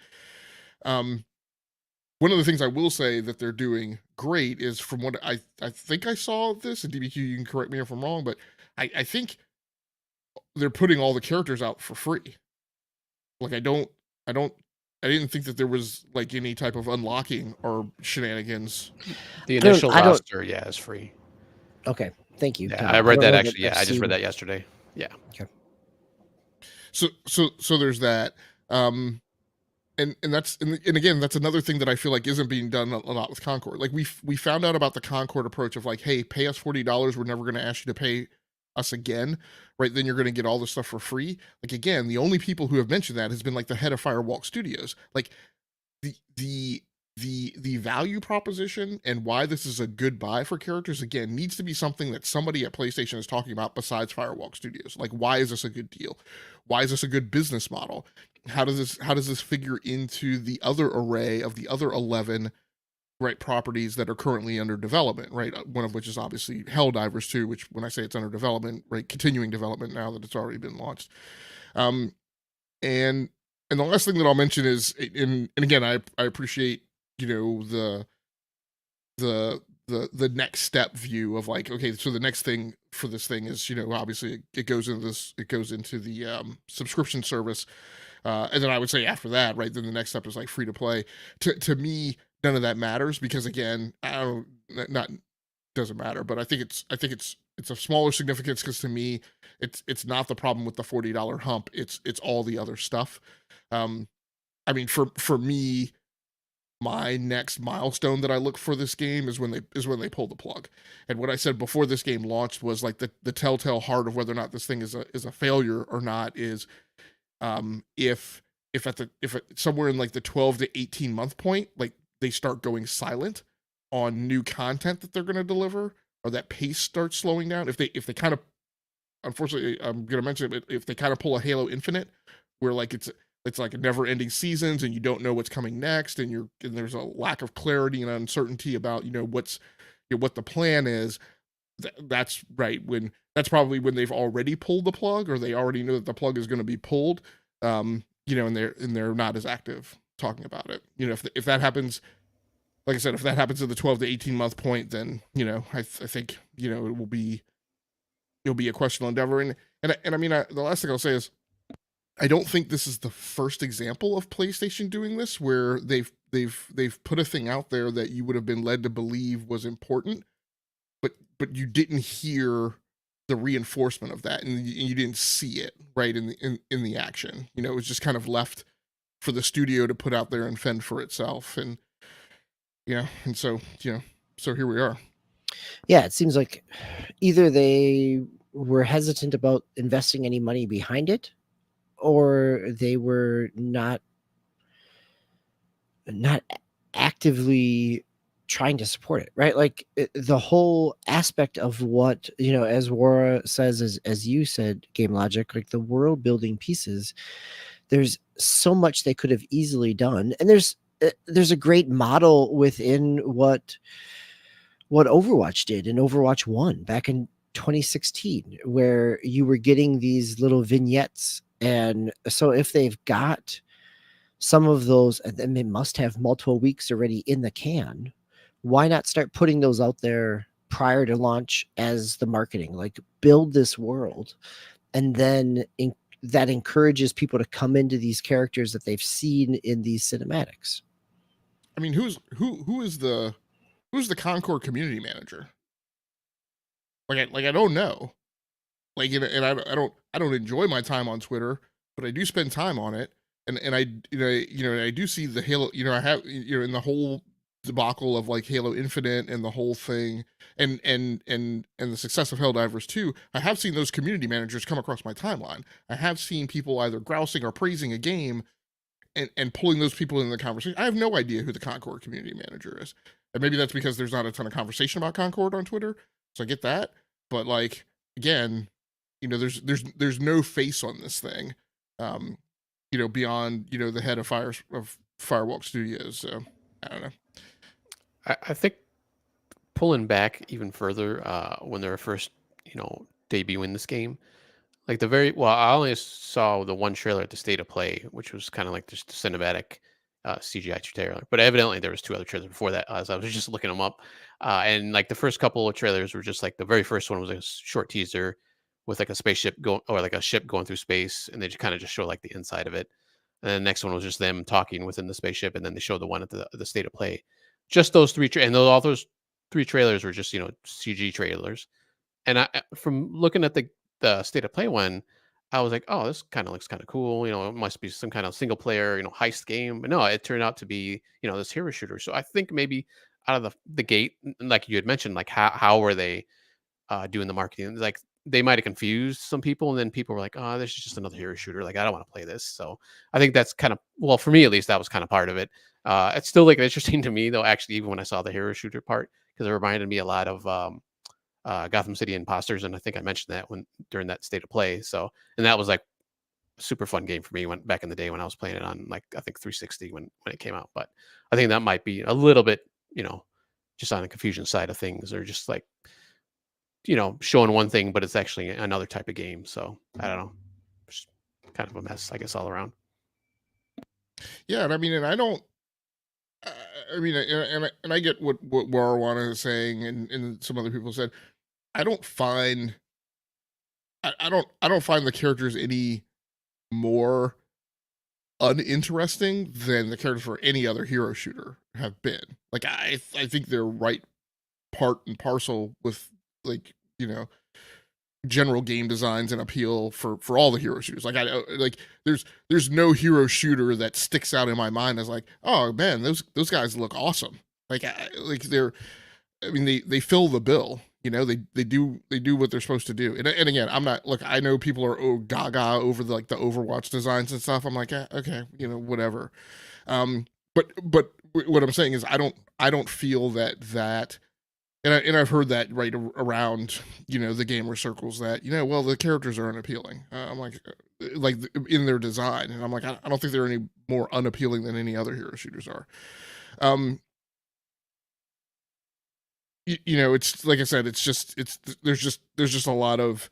S1: One of the things I will say that they're doing great is, from what I think I saw this, and DBQ, you can correct me if I'm wrong, but I think they're putting all the characters out for free. Like I didn't think that there was like any type of unlocking or shenanigans.
S2: The initial roster, is free.
S3: Okay, thank you.
S2: Yeah, I read that actually. Yeah, I just read that yesterday. Yeah.
S3: Okay.
S1: So there's that. And again, that's another thing that I feel like isn't being done a lot with Concorde. Like we found out about the Concorde approach of like, hey, pay us $40. We're never going to ask you to pay us again, right? Then you're going to get all this stuff for free. Like again, the only people who have mentioned that has been like the head of Firewalk Studios. Like the the value proposition and why this is a good buy for characters, again, needs to be something that somebody at PlayStation is talking about besides Firewalk Studios. Like, why is this a good deal? Why is this a good business model? How does this figure into the other array of the other 11, right, properties that are currently under development, right? One of which is obviously Helldivers 2, which, when I say it's under development, right, continuing development now that it's already been launched. Um, and the last thing that I'll mention is, and again, I appreciate, you know, the next step view of like, okay, so the next thing for this thing is, you know, obviously it goes into the subscription service, and then I would say after that, right, then the next step is like free to play. To me, none of that matters, because again, I don't, not doesn't matter, but I think it's of smaller significance, because to me, it's not the problem with the $40 hump. It's all the other stuff. I mean, for me, my next milestone that I look for this game is when they pull the plug. And what I said before this game launched was like the telltale heart of whether or not this thing is a failure or not is, if somewhere in like the 12 to 18 month point, like they start going silent on new content that they're going to deliver, or that pace starts slowing down. If they kind of, unfortunately, I'm going to mention it, if they kind of pull a Halo Infinite, where like it's like a never-ending seasons and you don't know what's coming next, and there's a lack of clarity and uncertainty about, you know, what the plan is. That's right, that's probably when they've already pulled the plug, or they already know that the plug is going to be pulled. You know, and they're not as active talking about it. You know, if that happens, like I said, if that happens at the 12 to 18 month point, then, you know, I think, you know, it'll be a questionable endeavor. And I mean, the last thing I'll say is, I don't think this is the first example of PlayStation doing this, where they've put a thing out there that you would have been led to believe was important, but you didn't hear the reinforcement of that, and you didn't see it, right, in the action. You know, it was just kind of left for the studio to put out there and fend for itself. And yeah, and so, you know, so here we are.
S3: Yeah, it seems like either they were hesitant about investing any money behind it, or they were not actively trying to support it, right? Like the whole aspect of what, you know, as Wara says, as you said, GameLogIQ, like the world building pieces, there's so much they could have easily done. And there's a great model within what Overwatch did in Overwatch 1 back in 2016, where you were getting these little vignettes. And so if they've got some of those, and they must have multiple weeks already in the can, why not start putting those out there prior to launch as the marketing? Like, build this world, and then that encourages people to come into these characters that they've seen in these cinematics.
S1: I mean, who is the Concorde community manager? Like I don't know. Like, and I don't enjoy my time on Twitter, but I do spend time on it, and I, I do see the Halo. You know, I have, you know, in the whole debacle of like Halo Infinite and the whole thing, and the success of Helldivers 2, I have seen those community managers come across my timeline. I have seen people either grousing or praising a game, and pulling those people into the conversation. I have no idea who the Concorde community manager is, and maybe that's because there's not a ton of conversation about Concorde on Twitter, so I get that. But like, again, you know, there's no face on this thing, you know, beyond, you know, the head of Firewalk Studios. So I don't know.
S2: I think pulling back even further, when they were first, you know, debuting this game, like I only saw the one trailer at the State of Play, which was kind of like just a cinematic CGI trailer. But evidently there was two other trailers before that, as I was just looking them up. And like the first couple of trailers were just like, the very first one was a short teaser with like a spaceship going, or like a ship going through space, and they just kind of just show like the inside of it. And then the next one was just them talking within the spaceship, and then they showed the one at the State of Play. Just those three, all those three trailers were just, you know, CG trailers. And from looking at the State of Play one, I was like, oh, this kind of looks kind of cool. You know, it must be some kind of single player, you know, heist game. But no, it turned out to be, you know, this hero shooter. So I think maybe out of the gate, like you had mentioned, like how were they doing the marketing? Like they might have confused some people, and then people were like, "Oh, this is just another hero shooter. Like, I don't want to play this." So I think that's kind of, well, for me at least, that was kind of part of it. It's still like interesting to me though, actually, even when I saw the hero shooter part, because it reminded me a lot of Gotham City Imposters, and I think I mentioned that when during that state of play. So, and that was like a super fun game for me when back in the day when I was playing it on, like, I think 360 when it came out. But I think that might be a little bit, just on the confusion side of things, or just like, showing one thing, but it's actually another type of game. So I don't know, just kind of a mess, I guess, all around.
S1: Yeah, and I mean, and I don't. I mean, and I get what Warwana is saying, and some other people said. I don't find. I don't find the characters any more uninteresting than the characters for any other hero shooter have been. Like I think they're right part and parcel with, like, general game designs and appeal for all the hero shooters. Like there's no hero shooter that sticks out in my mind as like, oh man, those guys look awesome. Like I mean they fill the bill. They do what they're supposed to do. And again, I'm not, look, I know people are gaga over the Overwatch designs and stuff. I'm like, okay, whatever. But what I'm saying is I don't feel that. And I've heard that right around, the gamer circles that, well, the characters are unappealing. I'm like in their design. And I'm like, I don't think they're any more unappealing than any other hero shooters are. It's like I said, there's just a lot of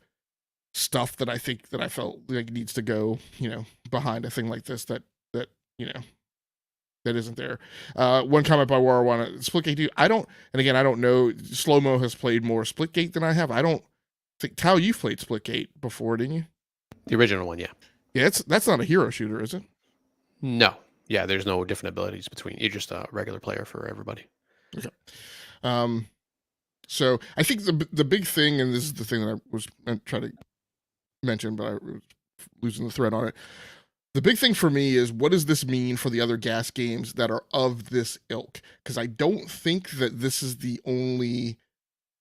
S1: stuff that I think that I felt like needs to go, behind a thing like this that isn't there. One comment by Warwana, Splitgate 2. I don't know. Slow-Mo has played more Splitgate than I have. I don't think, Tao, you've played Splitgate before, didn't you?
S2: The original one, yeah.
S1: Yeah, that's not a hero shooter, is it?
S2: No. Yeah, there's no different abilities between. You're just a regular player for everybody.
S1: Okay. So I think the big thing, and this is the thing that I was trying to mention, but I was losing the thread on it. The big thing for me is, what does this mean for the other gas games that are of this ilk? Because I don't think that this is the only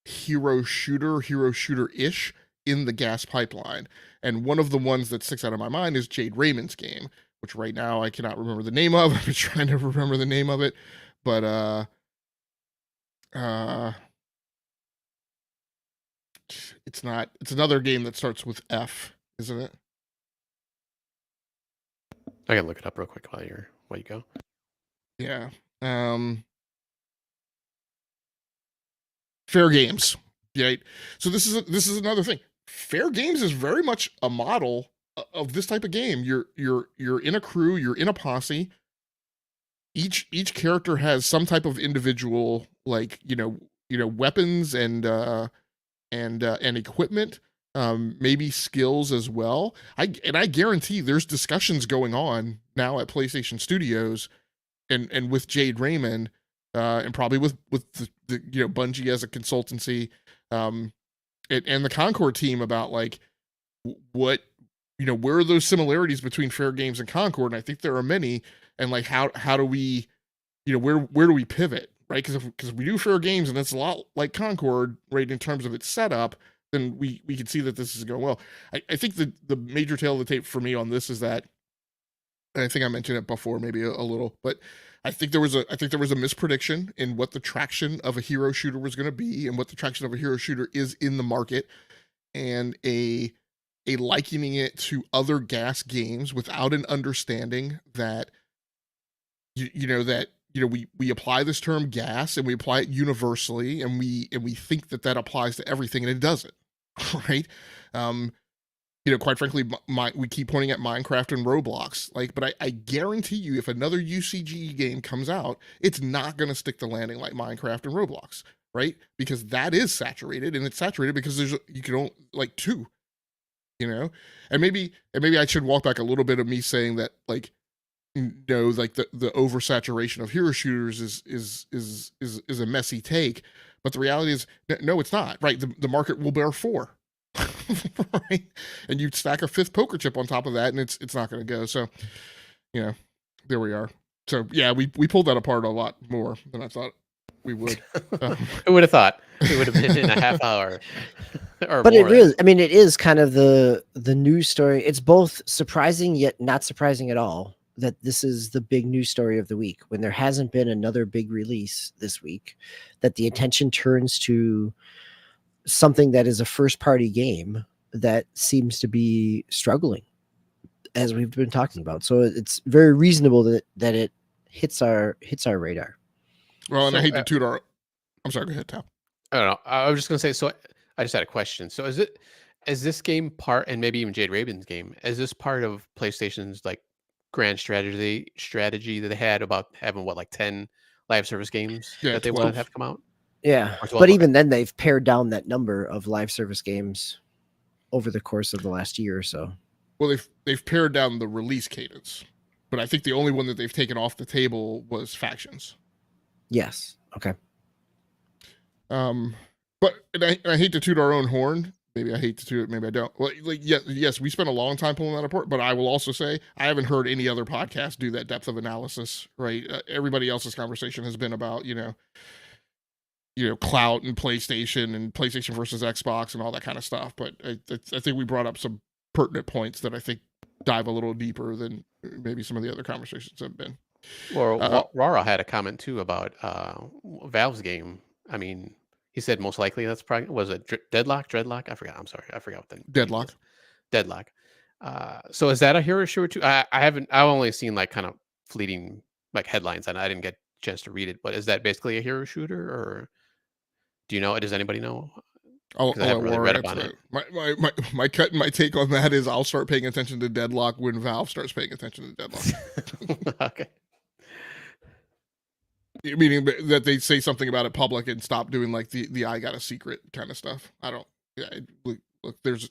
S1: hero shooter-ish in the gas pipeline. And one of the ones that sticks out of my mind is Jade Raymond's game, which right now I cannot remember the name of. I've been trying to remember the name of it, but it's not. It's another game that starts with F, isn't it?
S2: I can look it up real quick while you go.
S1: Yeah. Fair Games. Right. So this is another thing. Fair Games is very much a model of this type of game. You're in a crew, you're in a posse. Each character has some type of individual, like, weapons and equipment, maybe skills as well. I guarantee there's discussions going on now at PlayStation Studios and with Jade Raymond, and probably with the Bungie as a consultancy, and the Concorde team about, like, what, where are those similarities between Fair Games and Concorde? And I think there are many. And, like, how do we, where do we pivot, right? Because we do Fair Games and it's a lot like Concorde, right, in terms of its setup, then we can see that this is going well. I think the major tail of the tape for me on this is that, and I think I mentioned it before, maybe a little, but I think there was a misprediction in what the traction of a hero shooter was going to be and what the traction of a hero shooter is in the market, and a likening it to other gas games without an understanding that we apply this term gas and we apply it universally, and we think that applies to everything, and it doesn't. Right? Quite frankly, we keep pointing at Minecraft and Roblox, like, but I guarantee you, if another UCG game comes out, it's not going to stick the landing like Minecraft and Roblox, right? Because that is saturated, and it's saturated because you can only, like, two, and maybe I should walk back a little bit of me saying that, like, like the oversaturation of hero shooters is a messy take, but the reality is, no, it's not, right? The market will bear four. Right? And you stack a fifth poker chip on top of that, and it's not going to go. So, there we are. So yeah, we pulled that apart a lot more than I thought we would.
S2: Who would have thought? It would have been in a half hour. or
S3: But it
S2: more.
S3: really, I mean, it is kind of the news story. It's both surprising yet not surprising at all that this is the big news story of the week when there hasn't been another big release this week, that the attention turns to something that is a first party game that seems to be struggling, as we've been talking about. So it's very reasonable that it hits our radar.
S1: Well, and I
S2: So,
S1: hate to toot our. I'm sorry. Go ahead, Tal.
S2: I don't know. I was just gonna say. So I just had a question. So is this game part, and maybe even Jade Raven's game, is this part of PlayStation's like grand strategy that they had about having what, like 10 live service games
S1: Yeah,
S2: that they wanted to
S1: 12.
S2: have come out?
S3: Yeah.
S2: Or 12?
S3: But
S2: Okay.
S3: even then, they've pared down that number of live service games over the course of the last year or so.
S1: Well, they've pared down the release cadence, but I think the only one that they've taken off the table was Factions.
S3: Yes. Okay.
S1: But I hate to toot our own horn. Maybe I hate to toot it. Maybe I don't. Well, like yes, we spent a long time pulling that apart. But I will also say I haven't heard any other podcast do that depth of analysis. Right? Everybody else's conversation has been about clout and PlayStation versus Xbox and all that kind of stuff. But I think we brought up some pertinent points that I think dive a little deeper than maybe some of the other conversations have been.
S2: Well, Rara had a comment too about Valve's game. I mean, he said most likely that's probably, was it Dreadlock? I forgot. I'm sorry, I forgot what the name
S1: Deadlock.
S2: is. Deadlock. So is that a hero shooter too? I've only seen like kind of fleeting like headlines, and I didn't get a chance to read it. But is that basically a hero shooter, or do you know? Does anybody know?
S1: I'll
S2: I haven't
S1: let
S2: really
S1: Warren
S2: read up on
S1: answer
S2: it.
S1: that. My cut and my take on that is I'll start paying attention to Deadlock when Valve starts paying attention to Deadlock.
S2: Okay.
S1: Meaning that they say something about it public and stop doing like the I got a secret kind of stuff. I don't. Yeah, look, there's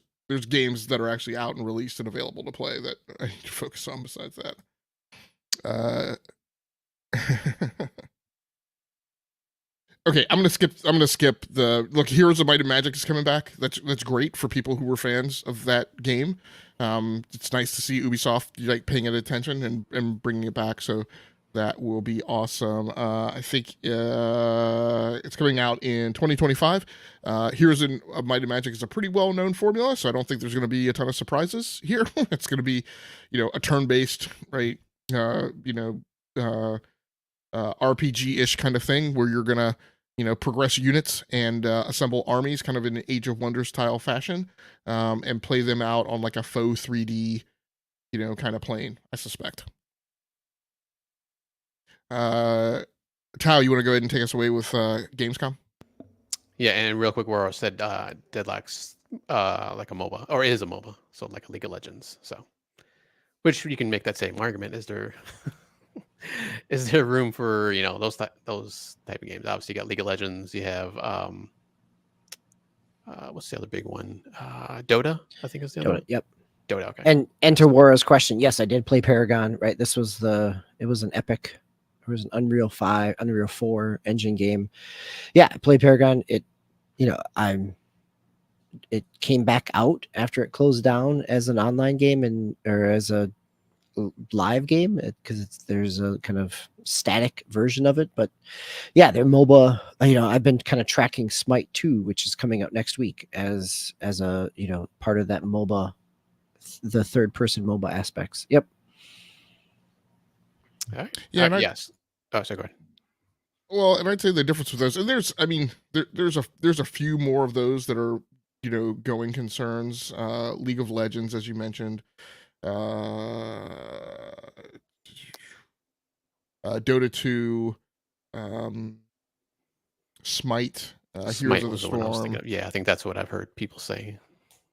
S1: games that are actually out and released and available to play that I need to focus on besides that. Okay, I'm gonna skip the look. Heroes of Might and Magic is coming back. That's great for people who were fans of that game. It's nice to see Ubisoft like paying it attention and bringing it back. So that will be awesome. I think it's coming out in 2025. Heroes of Might and Magic is a pretty well known formula, so I don't think there's going to be a ton of surprises here. It's going to be, a turn-based, right? RPG-ish kind of thing where you're gonna progress units and assemble armies kind of in an Age of Wonders style fashion, and play them out on like a faux 3D kind of plane, I suspect. Tao, you want to go ahead and take us away with Gamescom?
S2: Yeah, and real quick, Waro said Deadlock's like a MOBA, or is a MOBA, so like a League of Legends. So, which you can make that same argument. Is there is there room for those type of games? Obviously, you got League of Legends. You have what's the other big one? Dota, I think is the other one.
S3: Yep.
S2: Dota. Okay.
S3: And to Wara's question, yes, I did play Paragon. Right, it was an epic. It was an Unreal 5, Unreal 4 engine game. Yeah, I played Paragon. It came back out after it closed down as an online game or as a live game because there's a kind of static version of it. But yeah, their MOBA. I've been kind of tracking Smite 2, which is coming out next week as a part of that MOBA, the third person MOBA aspects. Yep.
S2: All right.
S1: Yeah.
S2: Yes. Oh, so go ahead.
S1: Well, and I'd say the difference with those, and there's a few more of those that are going concerns. League of Legends, as you mentioned, Dota 2, Smite, Heroes
S2: Smite
S1: of the
S2: was the one I was
S1: Storm.
S2: thinking of. Yeah, I think that's what I've heard people say.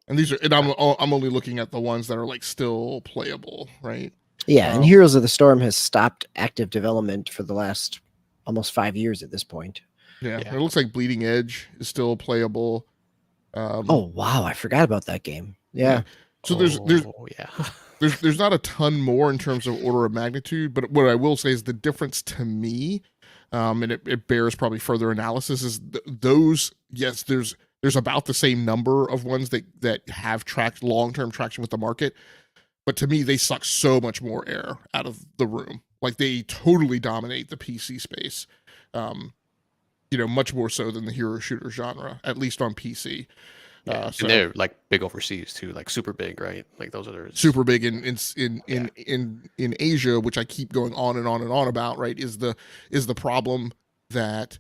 S1: And I'm only looking at the ones that are like still playable, right?
S3: Yeah, and Heroes of the Storm has stopped active development for the last almost 5 years at this point.
S1: Yeah. It looks like Bleeding Edge is still playable.
S3: Oh wow, I forgot about that game. Yeah.
S1: So there's not a ton more in terms of order of magnitude, but what I will say is the difference to me, and it bears probably further analysis, is those. Yes, there's about the same number of ones that have long-term traction with the market. But to me, they suck so much more air out of the room. Like they totally dominate the PC space, much more so than the hero shooter genre, at least on PC.
S2: Yeah,
S1: So
S2: and they're like big overseas too, like super big, right? Like those are
S1: super big in Asia, which I keep going on and on and on about, right? Is the problem that,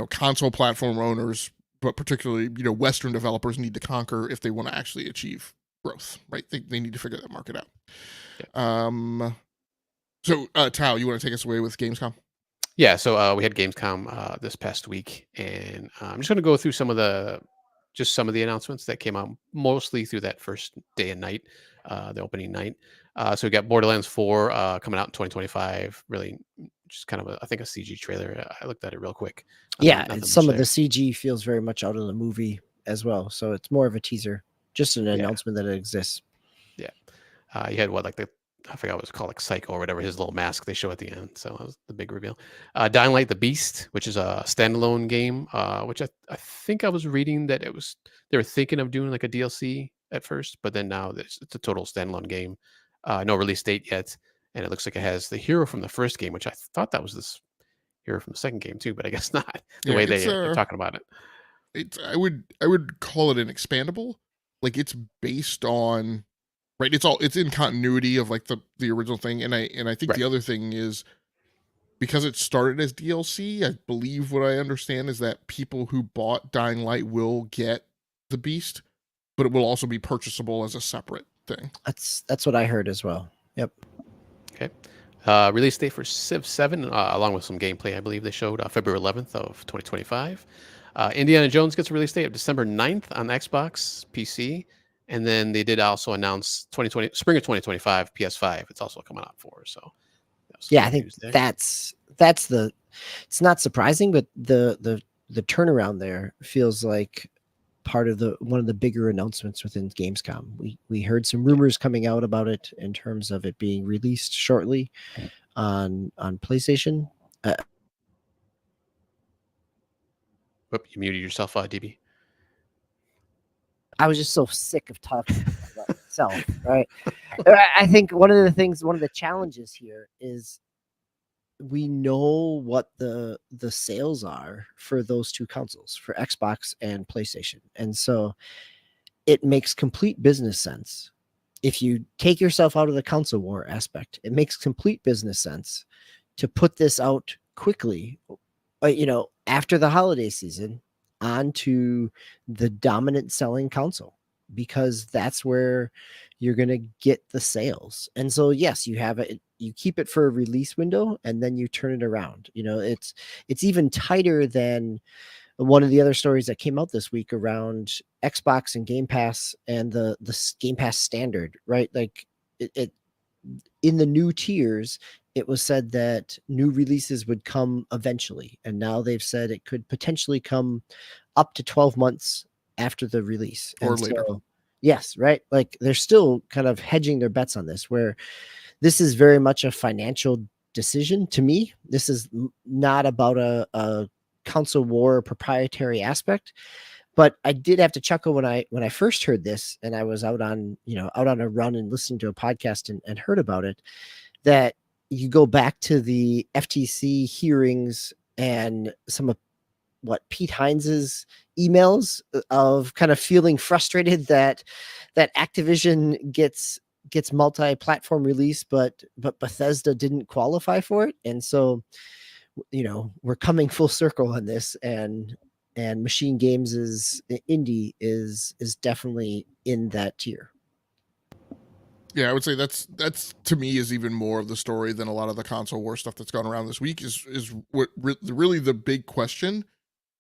S1: console platform owners, but particularly, Western developers need to conquer if they want to actually achieve growth, right? They need to figure that market out.
S2: Yeah.
S1: So, Tao, you want to take us away with Gamescom?
S2: Yeah, so we had Gamescom this past week, and I'm just going to go through some of the announcements that came out mostly through that first day and night, the opening night. So we got Borderlands 4 coming out in 2025. Really, just kind of I think a CG trailer. I looked at it real quick.
S3: Yeah,
S2: Nothing
S3: and some
S2: much
S3: of
S2: there.
S3: the CG feels very much out of the movie as well. So it's more of a teaser, just an announcement that it exists.
S2: Yeah. You had what, like I forgot what it's called, like Psycho or whatever, his little mask they show at the end. So that was the big reveal. Dying Light the Beast, which is a standalone game, which I think I was reading that they were thinking of doing like a DLC at first, but then now it's a total standalone game. No release date yet. And it looks like it has the hero from the first game, which I thought that was this hero from the second game too, but I guess not the way they're talking about it.
S1: I would call it an expandable. Like, it's based on, right, it's in continuity of like the original thing, and I think
S2: Right.
S1: the other thing is, because it started as DLC, I believe what I understand is that people who bought Dying Light will get the Beast, but it will also be purchasable as a separate thing.
S3: That's what I heard as well. Yep.
S2: Okay. Release date for Civ 7, along with some gameplay, I believe they showed February 11th of 2025. Indiana Jones gets a release date of December 9th on Xbox, PC, and then they did also announce spring of 2025 PS5. It's also coming out for. So
S3: yeah, I think that's it's not surprising, but the turnaround there feels like part of one of the bigger announcements within Gamescom. We heard some rumors coming out about it in terms of it being released shortly on PlayStation.
S2: Whoop, you muted yourself, DB.
S3: I was just so sick of talking about myself, right? I think one of the challenges here is we know what the sales are for those two consoles, for Xbox and PlayStation. And so it makes complete business sense. If you take yourself out of the console war aspect, it makes complete business sense to put this out quickly, after the holiday season, onto the dominant selling console, because that's where you're going to get the sales. And so, yes, you keep it for a release window and then you turn it around. It's even tighter than one of the other stories that came out this week around Xbox and Game Pass and the Game Pass standard, right? Like it in the new tiers, it was said that new releases would come eventually. And now they've said it could potentially come up to 12 months after the release.
S1: Or later.
S3: So, yes, right? Like they're still kind of hedging their bets on this, where this is very much a financial decision to me. This is not about a console war proprietary aspect. But I did have to chuckle when I first heard this, and I was out on a run and listening to a podcast and heard about it, that you go back to the FTC hearings and some of what Pete Hines's emails of kind of feeling frustrated that Activision gets multi-platform release, but Bethesda didn't qualify for it. And so, we're coming full circle on this, and Machine Games indie is definitely in that tier.
S1: Yeah, I would say that's to me is even more of the story than a lot of the console war stuff that's gone around this week. Is what really the big question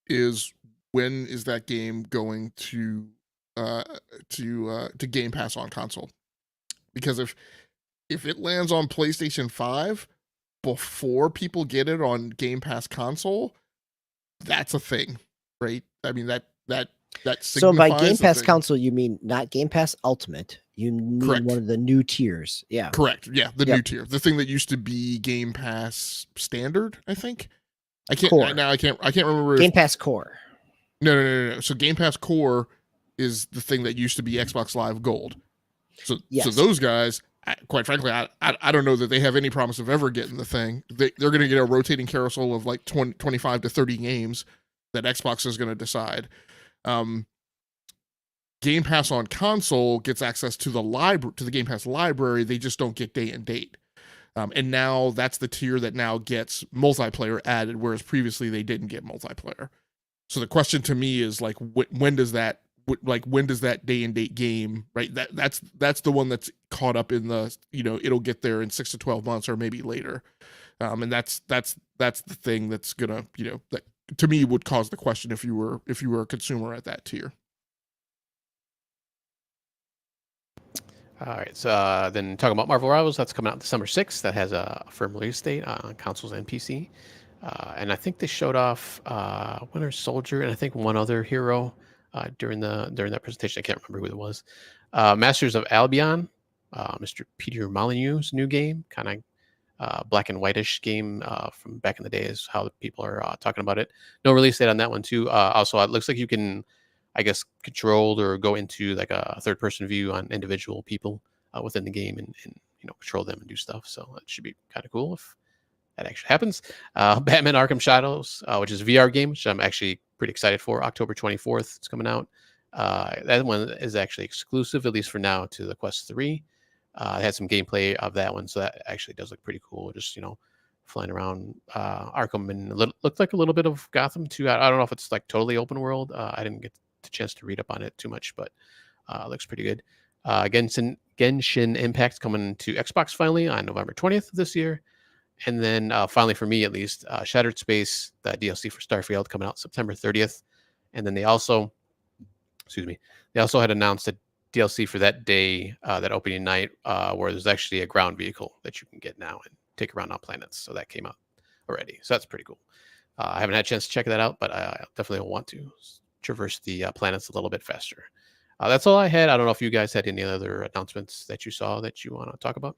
S1: is, when is that game going to Game Pass on console? Because if it lands on PlayStation 5 before people get it on Game Pass console, that's a thing, right? I mean that
S3: So by Game Pass
S1: thing.
S3: console, you mean not Game Pass Ultimate? You mean
S1: Correct.
S3: One of the new tiers? Yeah,
S1: correct. Yeah, the new tier, the thing that used to be Game Pass Standard. I think I can't
S3: Core.
S1: now. I can't remember.
S3: Game Pass Core.
S1: No. So Game Pass Core is the thing that used to be Xbox Live Gold. So those guys, quite frankly, I don't know that they have any promise of ever getting the thing. They're going to get a rotating carousel of like 25 to 30 games that Xbox is going to decide. Game Pass on console gets access to the library, to the Game Pass library. They just don't get day and date. And now that's the tier that now gets multiplayer added, whereas previously they didn't get multiplayer. So the question to me is like, when does that day and date game, right? That's the one that's caught up in the, it'll get there in 6 to 12 months or maybe later. And that's the thing that's gonna, that to me would cause the question if you were a consumer at that tier.
S2: All right, so then talking about Marvel Rivals, that's coming out December 6th. That has a firm release date on consoles and PC. And I think they showed off Winter Soldier and I think one other hero during that presentation. I can't remember who it was. Masters of Albion, Mr. Peter Molyneux's new game, kind of black and whitish game from back in the day is how people are talking about it. No release date on that one too. Also, it looks like you can, I guess, controlled or go into like a third-person view on individual people within the game and control them and do stuff. So that should be kind of cool if that actually happens. Batman Arkham Shadows, which is a VR game, which I'm actually pretty excited for. October 24th, it's coming out. That one is actually exclusive, at least for now, to the Quest 3. I had some gameplay of that one, so that actually does look pretty cool. Just flying around Arkham and looked like a little bit of Gotham too. I don't know if it's like totally open world. I didn't get the chance to read up on it too much, but it looks pretty good. Genshin Impact coming to Xbox finally on November 20th of this year. And then finally, for me at least, Shattered Space, the DLC for Starfield, coming out September 30th. And then they also had announced a DLC for that day, that opening night, where there's actually a ground vehicle that you can get now and take around on planets. So that came out already. So that's pretty cool. I haven't had a chance to check that out, but I definitely want to traverse the planets a little bit faster. That's all I had. I don't know if you guys had any other announcements that you saw that you want to talk about.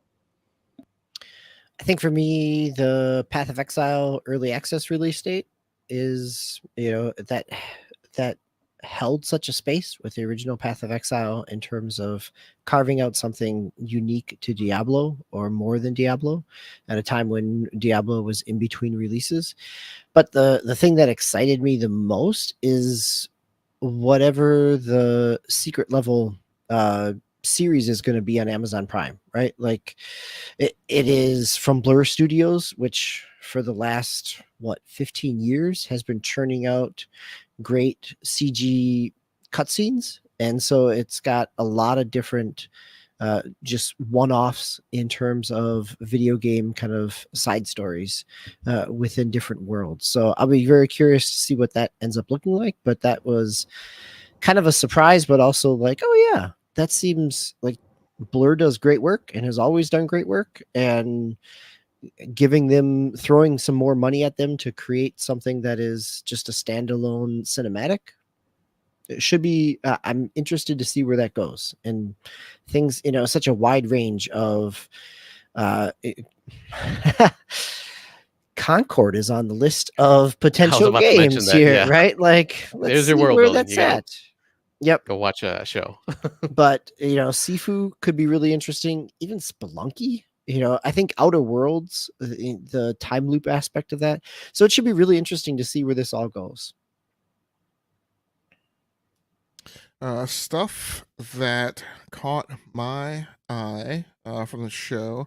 S3: I think for me, the Path of Exile early access release date is, that held such a space with the original Path of Exile in terms of carving out something unique to Diablo or more than Diablo at a time when Diablo was in between releases. But the thing that excited me the most is whatever the secret level series is going to be on Amazon Prime, right? Like it is from Blur Studios, which for the last 15 years has been churning out great CG cutscenes, and so it's got a lot of different just one-offs in terms of video game kind of side stories within different worlds. So I'll be very curious to see what that ends up looking like, but that was kind of a surprise, but also like, oh yeah, that seems like Blur does great work and has always done great work, and throwing some more money at them to create something that is just a standalone cinematic. It should be, I'm interested to see where that goes, and things, such a wide range of, Concorde is on the list of potential games here, yeah. Right? Like, let's see where that's at. Yep.
S2: Go watch a show.
S3: But, Sifu could be really interesting. Even Spelunky, I think Outer Worlds, the time loop aspect of that. So it should be really interesting to see where this all goes.
S1: Stuff that caught my eye from the show.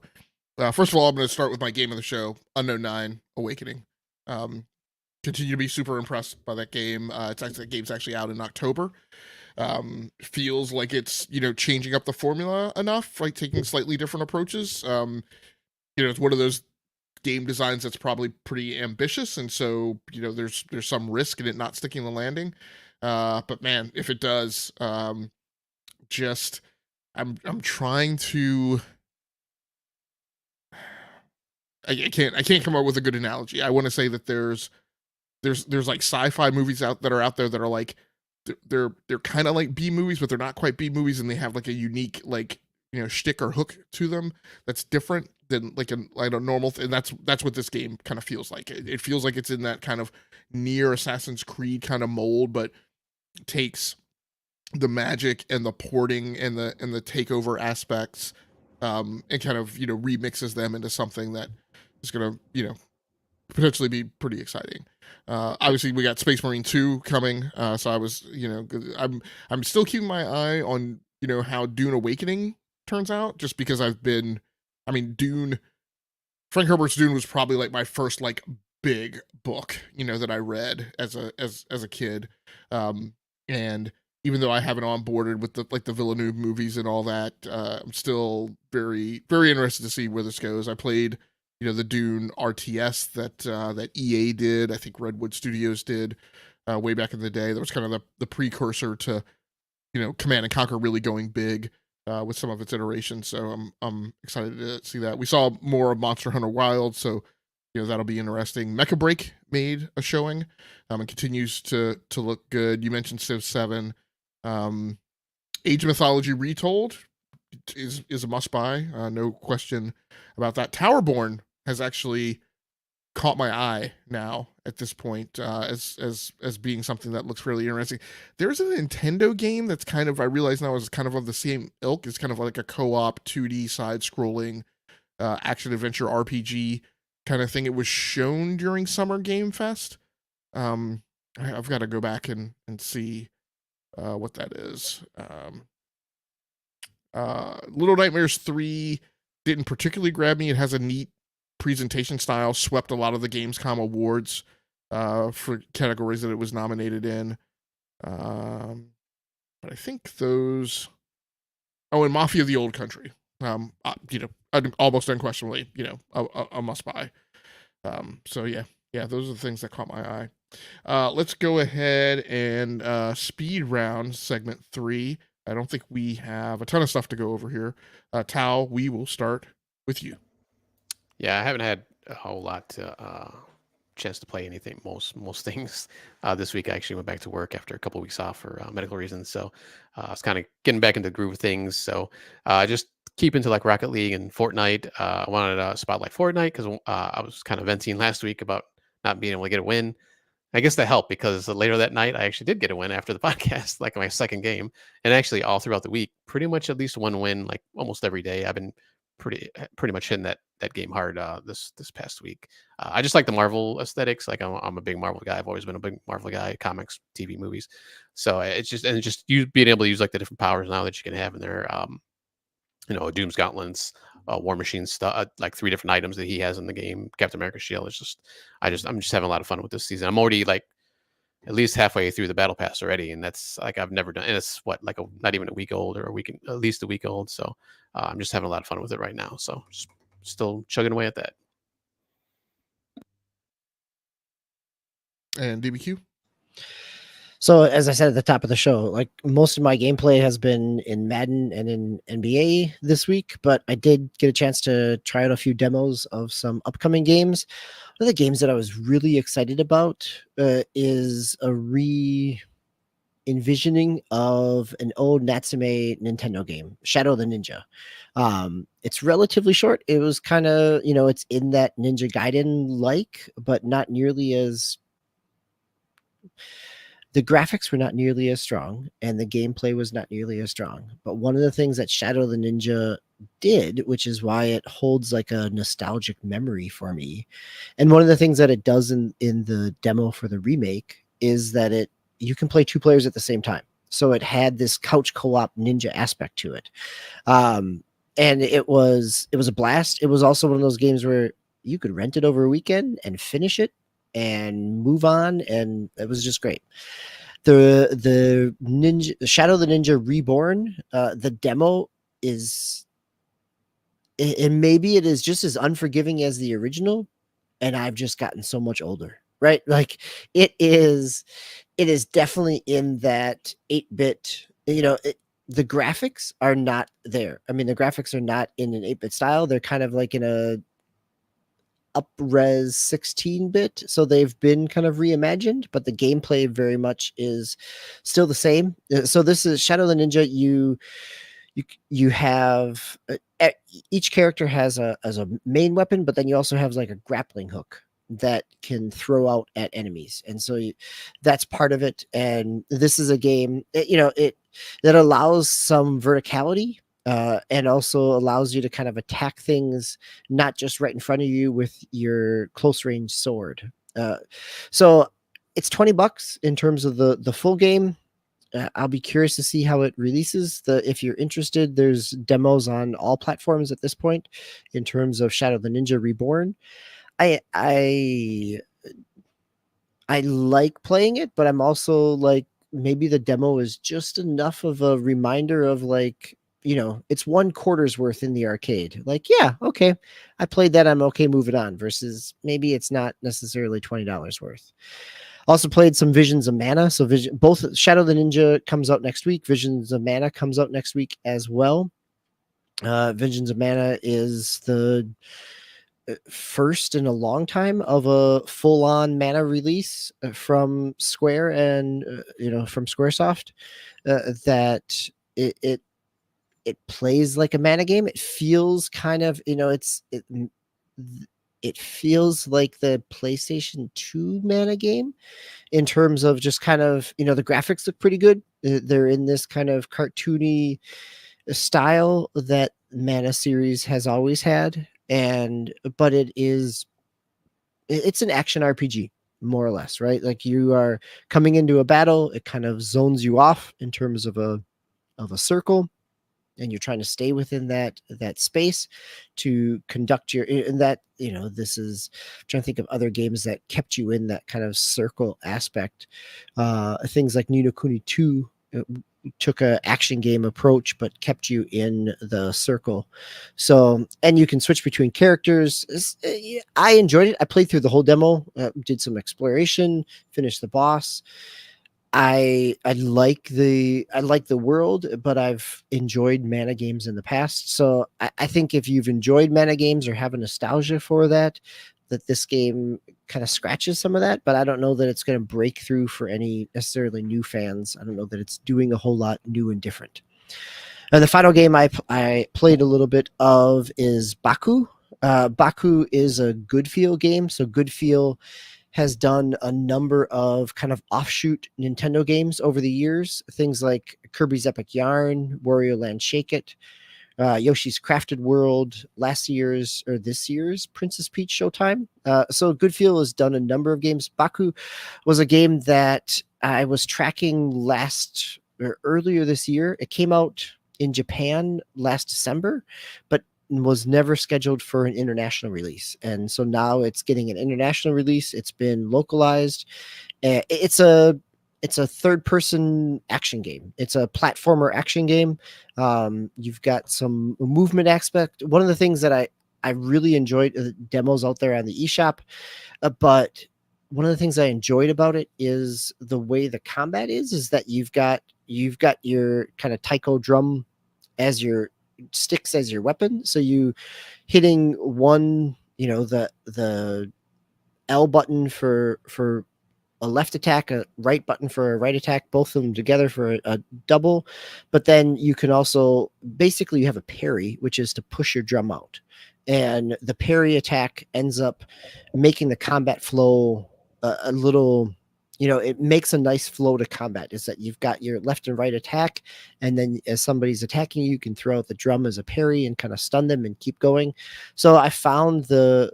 S1: First of all, I'm going to start with my game of the show, Unknown 9 Awakening. Continue to be super impressed by that game. The game's actually out in October. Feels like it's changing up the formula enough, like taking slightly different approaches. It's one of those game designs that's probably pretty ambitious, and so there's some risk in it not sticking the landing. But man, if it does, I'm trying to. I can't come up with a good analogy. I want to say that there's like sci-fi movies that are out there that are like they're kind of like B movies, but they're not quite B movies, and they have like a unique shtick or hook to them that's different than like a normal thing. That's what this game kind of feels like. It feels like it's in that kind of near Assassin's Creed kind of mold, but takes the magic and the porting and the takeover aspects and kind of remixes them into something that is gonna potentially be pretty exciting. Obviously, we got Space Marine 2 coming, so I was, I'm still keeping my eye on, how Dune Awakening turns out, just because Dune. Frank Herbert's Dune was probably like my first like big book, that I read as a kid, and even though I haven't onboarded with the Villeneuve movies and all that, I'm still very very interested to see where this goes. I played, the Dune RTS that EA did. I think Redwood Studios did way back in the day. That was kind of the precursor to Command and Conquer really going big with some of its iterations. So I'm excited to see that. We saw more of Monster Hunter Wild, so that'll be interesting. Mecha Break made a showing and continues to look good. You mentioned Civ 7. Age of Mythology Retold is a must buy, no question about that. Towerborn has actually caught my eye now at this point as being something that looks really interesting. There's a Nintendo game that's kind of, I realize now, is kind of the same ilk. It's kind of like a co-op 2D side-scrolling action adventure RPG kind of thing. It was shown during Summer Game Fest. I've got to go back and see what that is. Little Nightmares 3 didn't particularly grab me. It has a neat presentation style, swept a lot of the Gamescom awards for categories that it was nominated in. But I think those... Oh, and Mafia of the Old Country. Almost unquestionably, a must buy. So yeah, those are the things that caught my eye. Let's go ahead and speed round segment 3. I don't think we have a ton of stuff to go over here. Tao, we will start with you.
S2: Yeah, I haven't had a whole lot to chance to play anything, most things this week. I actually went back to work after a couple of weeks off for medical reasons, so I was kind of getting back into the groove of things. So just keep into like Rocket League and Fortnite. I wanted to spotlight Fortnite because I was kind of venting last week about not being able to get a win. I guess that helped because later that night I actually did get a win after the podcast, like my second game, and actually all throughout the week, pretty much at least one win, like almost every day. I've been pretty much hitting that game hard this past week. I just like the Marvel aesthetics. Like I'm a big Marvel guy. I've always been a big Marvel guy, comics, TV, movies. So it's just you being able to use like the different powers now that you can have in there. Doom's gauntlets, War Machine stuff, like 3 different items that he has in the game. Captain America's shield. It's just I'm just having a lot of fun with this season. I'm already like at least halfway through the battle pass already, and that's like I've never done. And it's not even a week old, or at least a week old. So I'm just having a lot of fun with it right now. So just still chugging away at that.
S1: And DBQ.
S3: So as I said at the top of the show, like most of my gameplay has been in Madden and in NBA this week, but I did get a chance to try out a few demos of some upcoming games. One of the games that I was really excited about is a re-envisioning of an old Natsume Nintendo game, Shadow the Ninja. It's relatively short. It was kind of, it's in that Ninja Gaiden-like, but not nearly as... The graphics were not nearly as strong, and the gameplay was not nearly as strong. But one of the things that Shadow the Ninja did, which is why it holds like a nostalgic memory for me, and one of the things that it does in the demo for the remake is that you can play 2 players at the same time. So it had this couch co-op ninja aspect to it, and it was a blast. It was also one of those games where you could rent it over a weekend and finish it and move on, and it was just great. The Shadow the Ninja Reborn, the demo is, and maybe it is just as unforgiving as the original, and I've just gotten so much older, right? Like it is definitely in that 8-bit, the graphics are not there. I mean, the graphics are not in an 8-bit style. They're kind of like in a up-res 16-bit, so they've been kind of reimagined, but the gameplay very much is still the same. So this is Shadow the Ninja. You have each character has a main weapon, but then you also have like a grappling hook that can throw out at enemies, and so that's part of it. And this is a game that allows some verticality. and also allows you to kind of attack things not just right in front of you with your close range sword. So it's $20 in terms of the full game. I'll be curious to see how it releases. If you're interested, there's demos on all platforms at this point in terms of Shadow the Ninja Reborn. I like playing it, but I'm also like, maybe the demo is just enough of a reminder of like, it's 1/4's worth in the arcade. Like, yeah, okay, I played that. I'm okay moving on, versus maybe it's not necessarily $20 worth. Also played some Visions of Mana. So both Shadow the Ninja comes out next week. Visions of Mana comes out next week as well. Visions of Mana is the first in a long time of a full-on Mana release from Square and from Squaresoft. That it plays like a Mana game. It feels kind of it feels like the PlayStation 2 Mana game in terms of just kind of, the graphics look pretty good. They're in this kind of cartoony style that Mana series has always had. But it's an action RPG, more or less, right? Like, you are coming into a battle, it kind of zones you off in terms of a circle, and you're trying to stay within that space to conduct your, and that, this is, I'm trying to think of other games that kept you in that kind of circle aspect. Things like Ni no Kuni 2 took a action game approach but kept you in the circle. So, and you can switch between characters. I enjoyed it. I played through the whole demo, did some exploration, finished the boss. I like the world, but I've enjoyed Mana games in the past. So I think if you've enjoyed Mana games or have a nostalgia for that this game kind of scratches some of that, but I don't know that it's going to break through for any necessarily new fans. I don't know that it's doing a whole lot new and different. And the final game I played a little bit of is Bakeru. Bakeru is a Good Feel game. So Good Feel has done a number of kind of offshoot Nintendo games over the years. Things like Kirby's Epic Yarn, Wario Land Shake It, Yoshi's Crafted World, this year's Princess Peach Showtime. So Good Feel has done a number of games. Bakeru was a game that I was tracking earlier this year. It came out in Japan last December, but was never scheduled for an international release. And so now it's getting an international release. It's been localized. It's a third-person action game. It's a platformer action game. You've got some movement aspect. One of the things that I really enjoyed, demos out there on the eShop, but one of the things I enjoyed about it is the way the combat is that you've got your kind of taiko drum as your sticks as your weapon. So you hitting one, the L button for a left attack, a right button for a right attack, both of them together for a double. But then you can also, basically you have a parry, which is to push your drum out. And the parry attack ends up making the combat flow a little, it makes a nice flow to combat, is that you've got your left and right attack. And then as somebody's attacking you can throw out the drum as a parry and kind of stun them and keep going. So I found the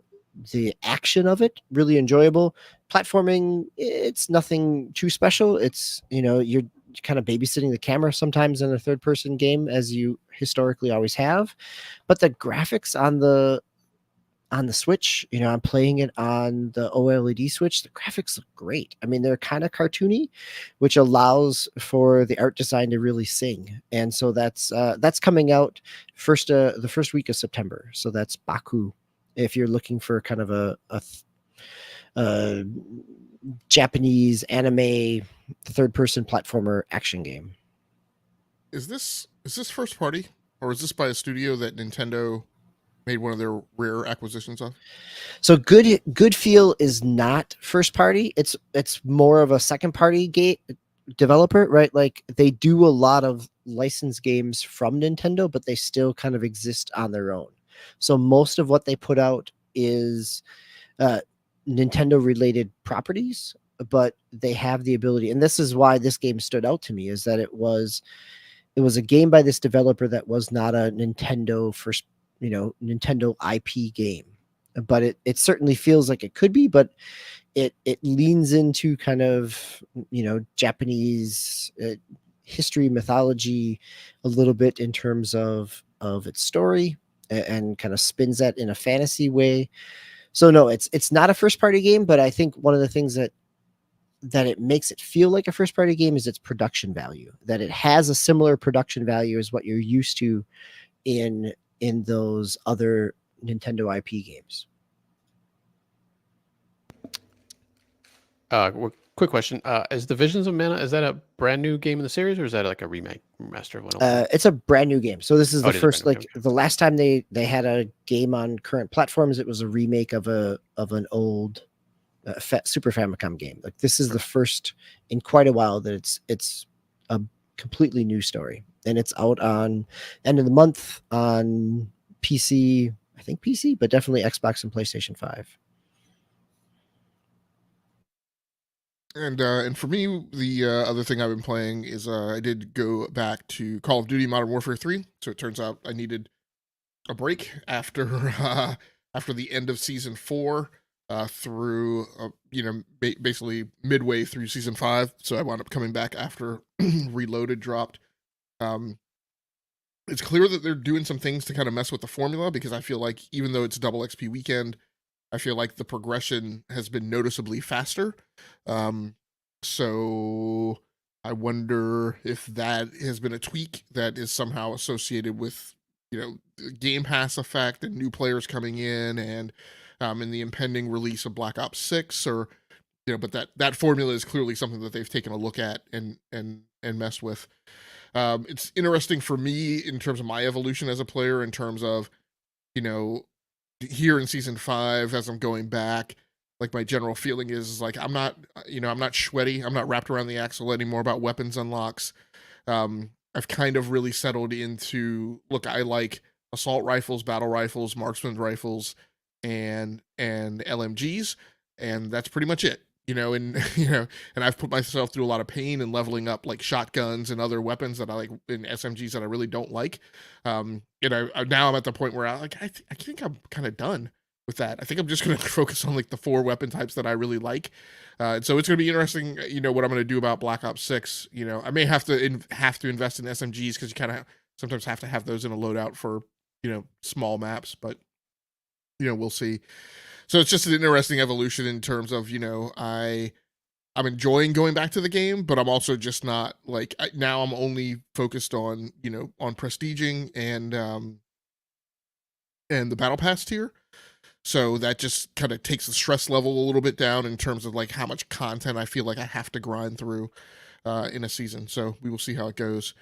S3: action of it really enjoyable. Platforming, it's nothing too special. It's, you're kind of babysitting the camera sometimes in a third person game, as you historically always have. But the graphics on the Switch, I'm playing it on the OLED Switch. The graphics look great. I mean, they're kind of cartoony, which allows for the art design to really sing. And so that's coming out the first week of September. So that's Bakeru, if you're looking for kind of a Japanese anime third-person platformer action game.
S1: Is this first party, or is this by a studio that Nintendo made one of their rare acquisitions of?
S3: So Good Feel is not first party. It's more of a second party developer, right? Like, they do a lot of licensed games from Nintendo, but they still kind of exist on their own. So most of what they put out is Nintendo related properties, but they have the ability, and this is why this game stood out to me, is that it was it was a game by this developer that was not a Nintendo first, Nintendo IP game, but it certainly feels like it could be, but it leans into kind of Japanese history, mythology a little bit in terms of its story, and kind of spins that in a fantasy way. So no, it's not a first party game, but I think one of the things that it makes it feel like a first party game is its production value, that it has a similar production value as what you're used to in those other Nintendo IP games.
S2: Quick question: is the Visions of Mana, is that a brand new game in the series, or is that like a remaster of one?
S3: It's a brand new game. So this is
S2: Oh,
S3: the
S2: it is a
S3: first,
S2: brand new
S3: like
S2: game.
S3: the last time they had a game on current platforms, it was a remake of an old Super Famicom game. Like this is the first in quite a while that it's a completely new story, and it's out on end of the month on PC. I think PC, but definitely Xbox and PlayStation 5.
S1: And for me, the other thing I've been playing is I did go back to Call of Duty Modern Warfare 3. So it turns out I needed a break after after the end of season 4 through basically midway through season 5. So I wound up coming back after Reloaded dropped. Um, it's clear that they're doing some things to kind of mess with the formula, because I feel like even though it's double XP weekend, I feel like the progression has been noticeably faster. So I wonder if that has been a tweak that is somehow associated with, the Game Pass effect and new players coming in, and in the impending release of Black Ops 6, or but that formula is clearly something that they've taken a look at and messed with. It's interesting for me in terms of my evolution as a player, in terms of, here in season 5, as I'm going back, like my general feeling is like I'm not sweaty, I'm not wrapped around the axle anymore about weapons unlocks. I've kind of really settled into, look, I like assault rifles, battle rifles, marksman rifles, and LMGs, and that's pretty much it. And and I've put myself through a lot of pain and leveling up like shotguns and other weapons that I like, in SMGs that I really don't like. Now I'm at the point where I think I'm kind of done with that. I think I'm just going to focus on like the 4 weapon types that I really like. And so it's going to be interesting, what I'm going to do about Black Ops 6. I may have to invest in SMGs, because you kind of sometimes have to have those in a loadout for, small maps, but we'll see. So it's just an interesting evolution in terms of, I'm enjoying going back to the game, but I'm also just not like, now I'm only focused on, on prestiging and the battle pass tier. So that just kind of takes the stress level a little bit down in terms of like how much content I feel like I have to grind through in a season. So we will see how it goes.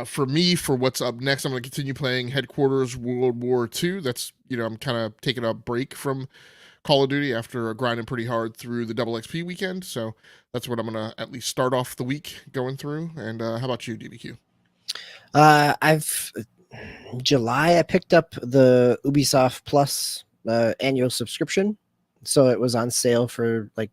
S1: For me, for what's up next, I'm going to continue playing Headquarters World War II. That's, I'm kind of taking a break from Call of Duty after grinding pretty hard through the double XP weekend. So that's what I'm going to at least start off the week going through. And how about you, DBQ?
S3: I've July, I picked up the Ubisoft Plus annual subscription. So it was on sale for like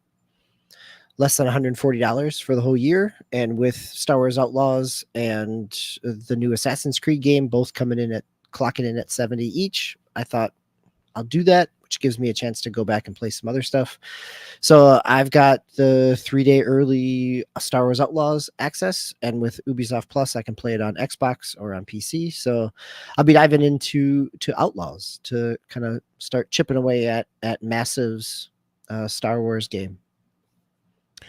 S3: less than $140 for the whole year. And with Star Wars Outlaws and the new Assassin's Creed game, both clocking in at 70 each, I thought I'll do that, which gives me a chance to go back and play some other stuff. So I've got the 3-day early Star Wars Outlaws access, and with Ubisoft Plus, I can play it on Xbox or on PC. So I'll be diving into Outlaws to kind of start chipping away at Massive's Star Wars game.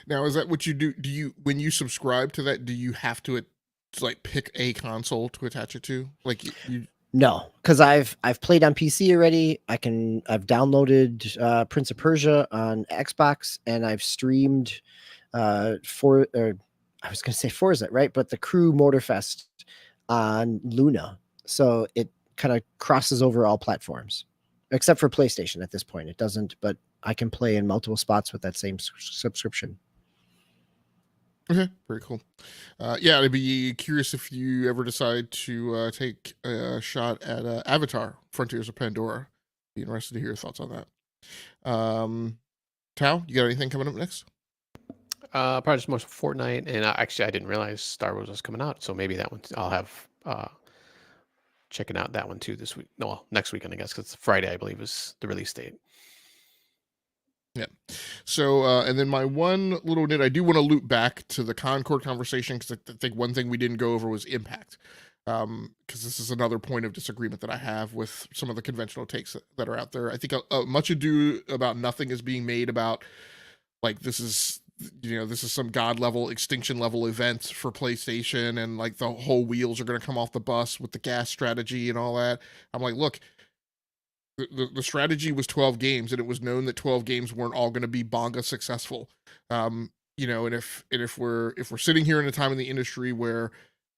S1: Now, is that what you do? Do you, when you subscribe to that, do you have to like pick a console to attach it to? Like you
S3: No, because I've played on PC already. I've downloaded Prince of Persia on Xbox, and I've streamed I was gonna say Forza, right? But the Crew Motorfest on Luna. So it kind of crosses over all platforms. Except for PlayStation at this point. It doesn't, but I can play in multiple spots with that same subscription.
S1: Okay, very cool. Yeah, I'd be curious if you ever decide to take a shot at Avatar: Frontiers of Pandora. Be interested to hear your thoughts on that. Tao, you got anything coming up next?
S2: Probably just more Fortnite, and actually I didn't realize Star Wars was coming out, so maybe that one I'll have checking out that one too this week. No, well, next weekend I guess, because Friday I believe is the release date.
S1: Yeah. So, and then my one little nit, I do want to loop back to the Concorde conversation because I think one thing we didn't go over was impact. Because this is another point of disagreement that I have with some of the conventional takes that are out there. I think much ado about nothing is being made about like this is some god level extinction level event for PlayStation, and like the whole wheels are going to come off the bus with the gas strategy and all that. I'm like, look, the strategy was 12 games, and it was known that 12 games weren't all going to be bonga successful. And if we're sitting here in a time in the industry where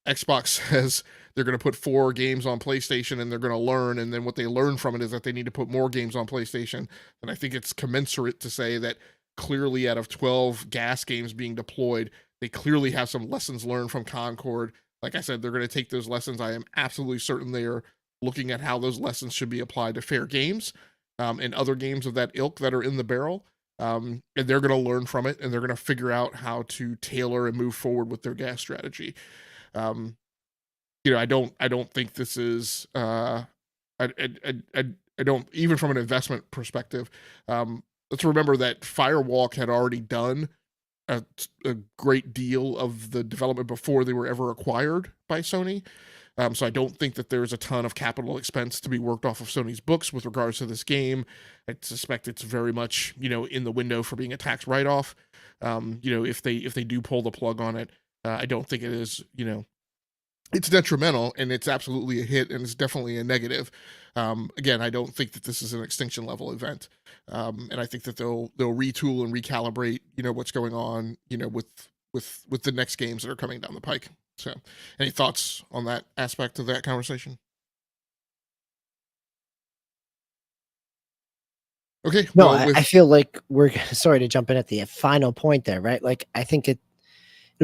S1: Xbox says they're going to put 4 games on PlayStation and they're going to learn, and then what they learn from it is that they need to put more games on PlayStation, then I think it's commensurate to say that clearly out of 12 gas games being deployed, they clearly have some lessons learned from Concorde. Like I said, they're going to take those lessons. I am absolutely certain they are looking at how those lessons should be applied to fair games and other games of that ilk that are in the barrel. And they're going to learn from it, and they're going to figure out how to tailor and move forward with their gas strategy. I don't think this is, I don't, even from an investment perspective, let's remember that Firewalk had already done a great deal of the development before they were ever acquired by Sony. So I don't think that there's a ton of capital expense to be worked off of Sony's books with regards to this game. I suspect it's very much, in the window for being a tax write-off. If they do pull the plug on it, I don't think it is, it's detrimental, and it's absolutely a hit, and it's definitely a negative. Again, I don't think that this is an extinction level event. And I think that they'll retool and recalibrate, what's going on, with the next games that are coming down the pike. So, any thoughts on that aspect of that conversation? Okay.
S3: No,
S1: Well,
S3: I feel like we're sorry to jump in at the final point there, right? Like, I think it'll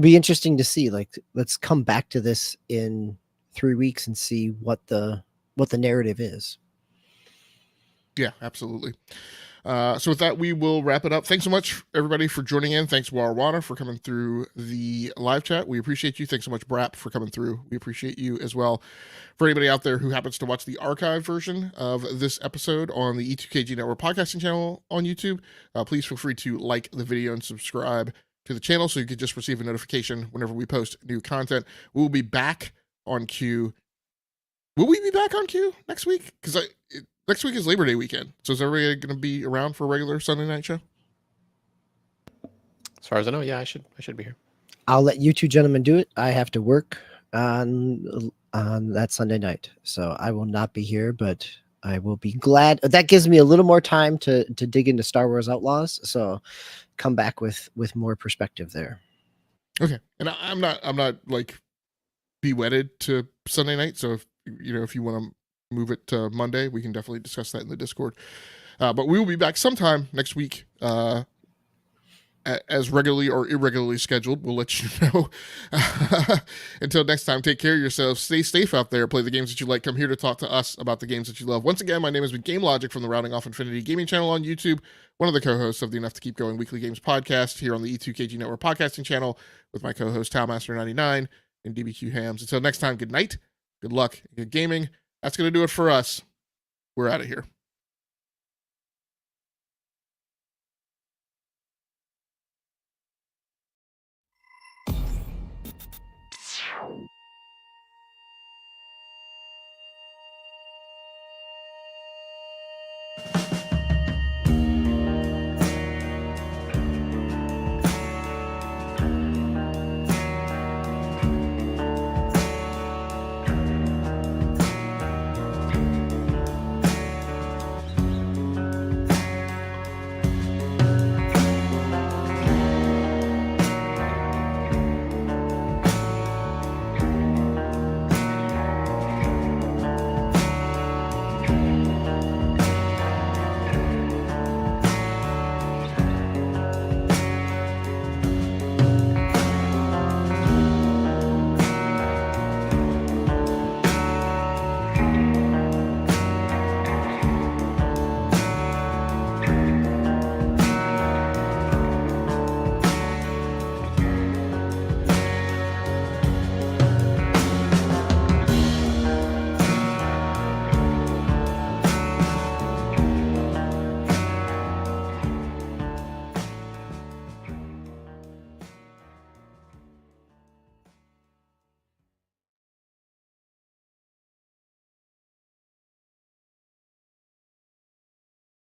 S3: be interesting to see. Like, let's come back to this in 3 weeks and see what the narrative is.
S1: Yeah, absolutely. So with that, we will wrap it up. Thanks so much, everybody, for joining in. Thanks, Warwana, for coming through the live chat. We appreciate you. Thanks so much, Brap, for coming through. We appreciate you as well. For anybody out there who happens to watch the archive version of this episode on the E2KG Network podcasting channel on YouTube, please feel free to like the video and subscribe to the channel so you can just receive a notification whenever we post new content. We will be back on Q. Will we be back on Q next week? Because next week is Labor Day weekend. So is everybody going to be around for a regular Sunday night show?
S2: As far as I know, yeah, I should be here.
S3: I'll let you two gentlemen do it. I have to work on that Sunday night, so I will not be here, but I will be glad. That gives me a little more time to dig into Star Wars Outlaws, so come back with more perspective there.
S1: Okay. And I'm not like be wedded to Sunday night. So if you want to move it to Monday, we can definitely discuss that in the Discord. But we will be back sometime next week, as regularly or irregularly scheduled. We'll let you know. Until next time, take care of yourselves. Stay safe out there. Play the games that you like. Come here to talk to us about the games that you love. Once again, my name has been GameLogIQ from the Rounding Off Infinity Gaming channel on YouTube. One of the co-hosts of the Enough to Keep Going Weekly Games podcast here on the E2KG Network podcasting channel with my co-host Talmaster99 and DBQ Hams. Until next time, good night, good luck, good gaming. That's going to do it for us. We're out of here.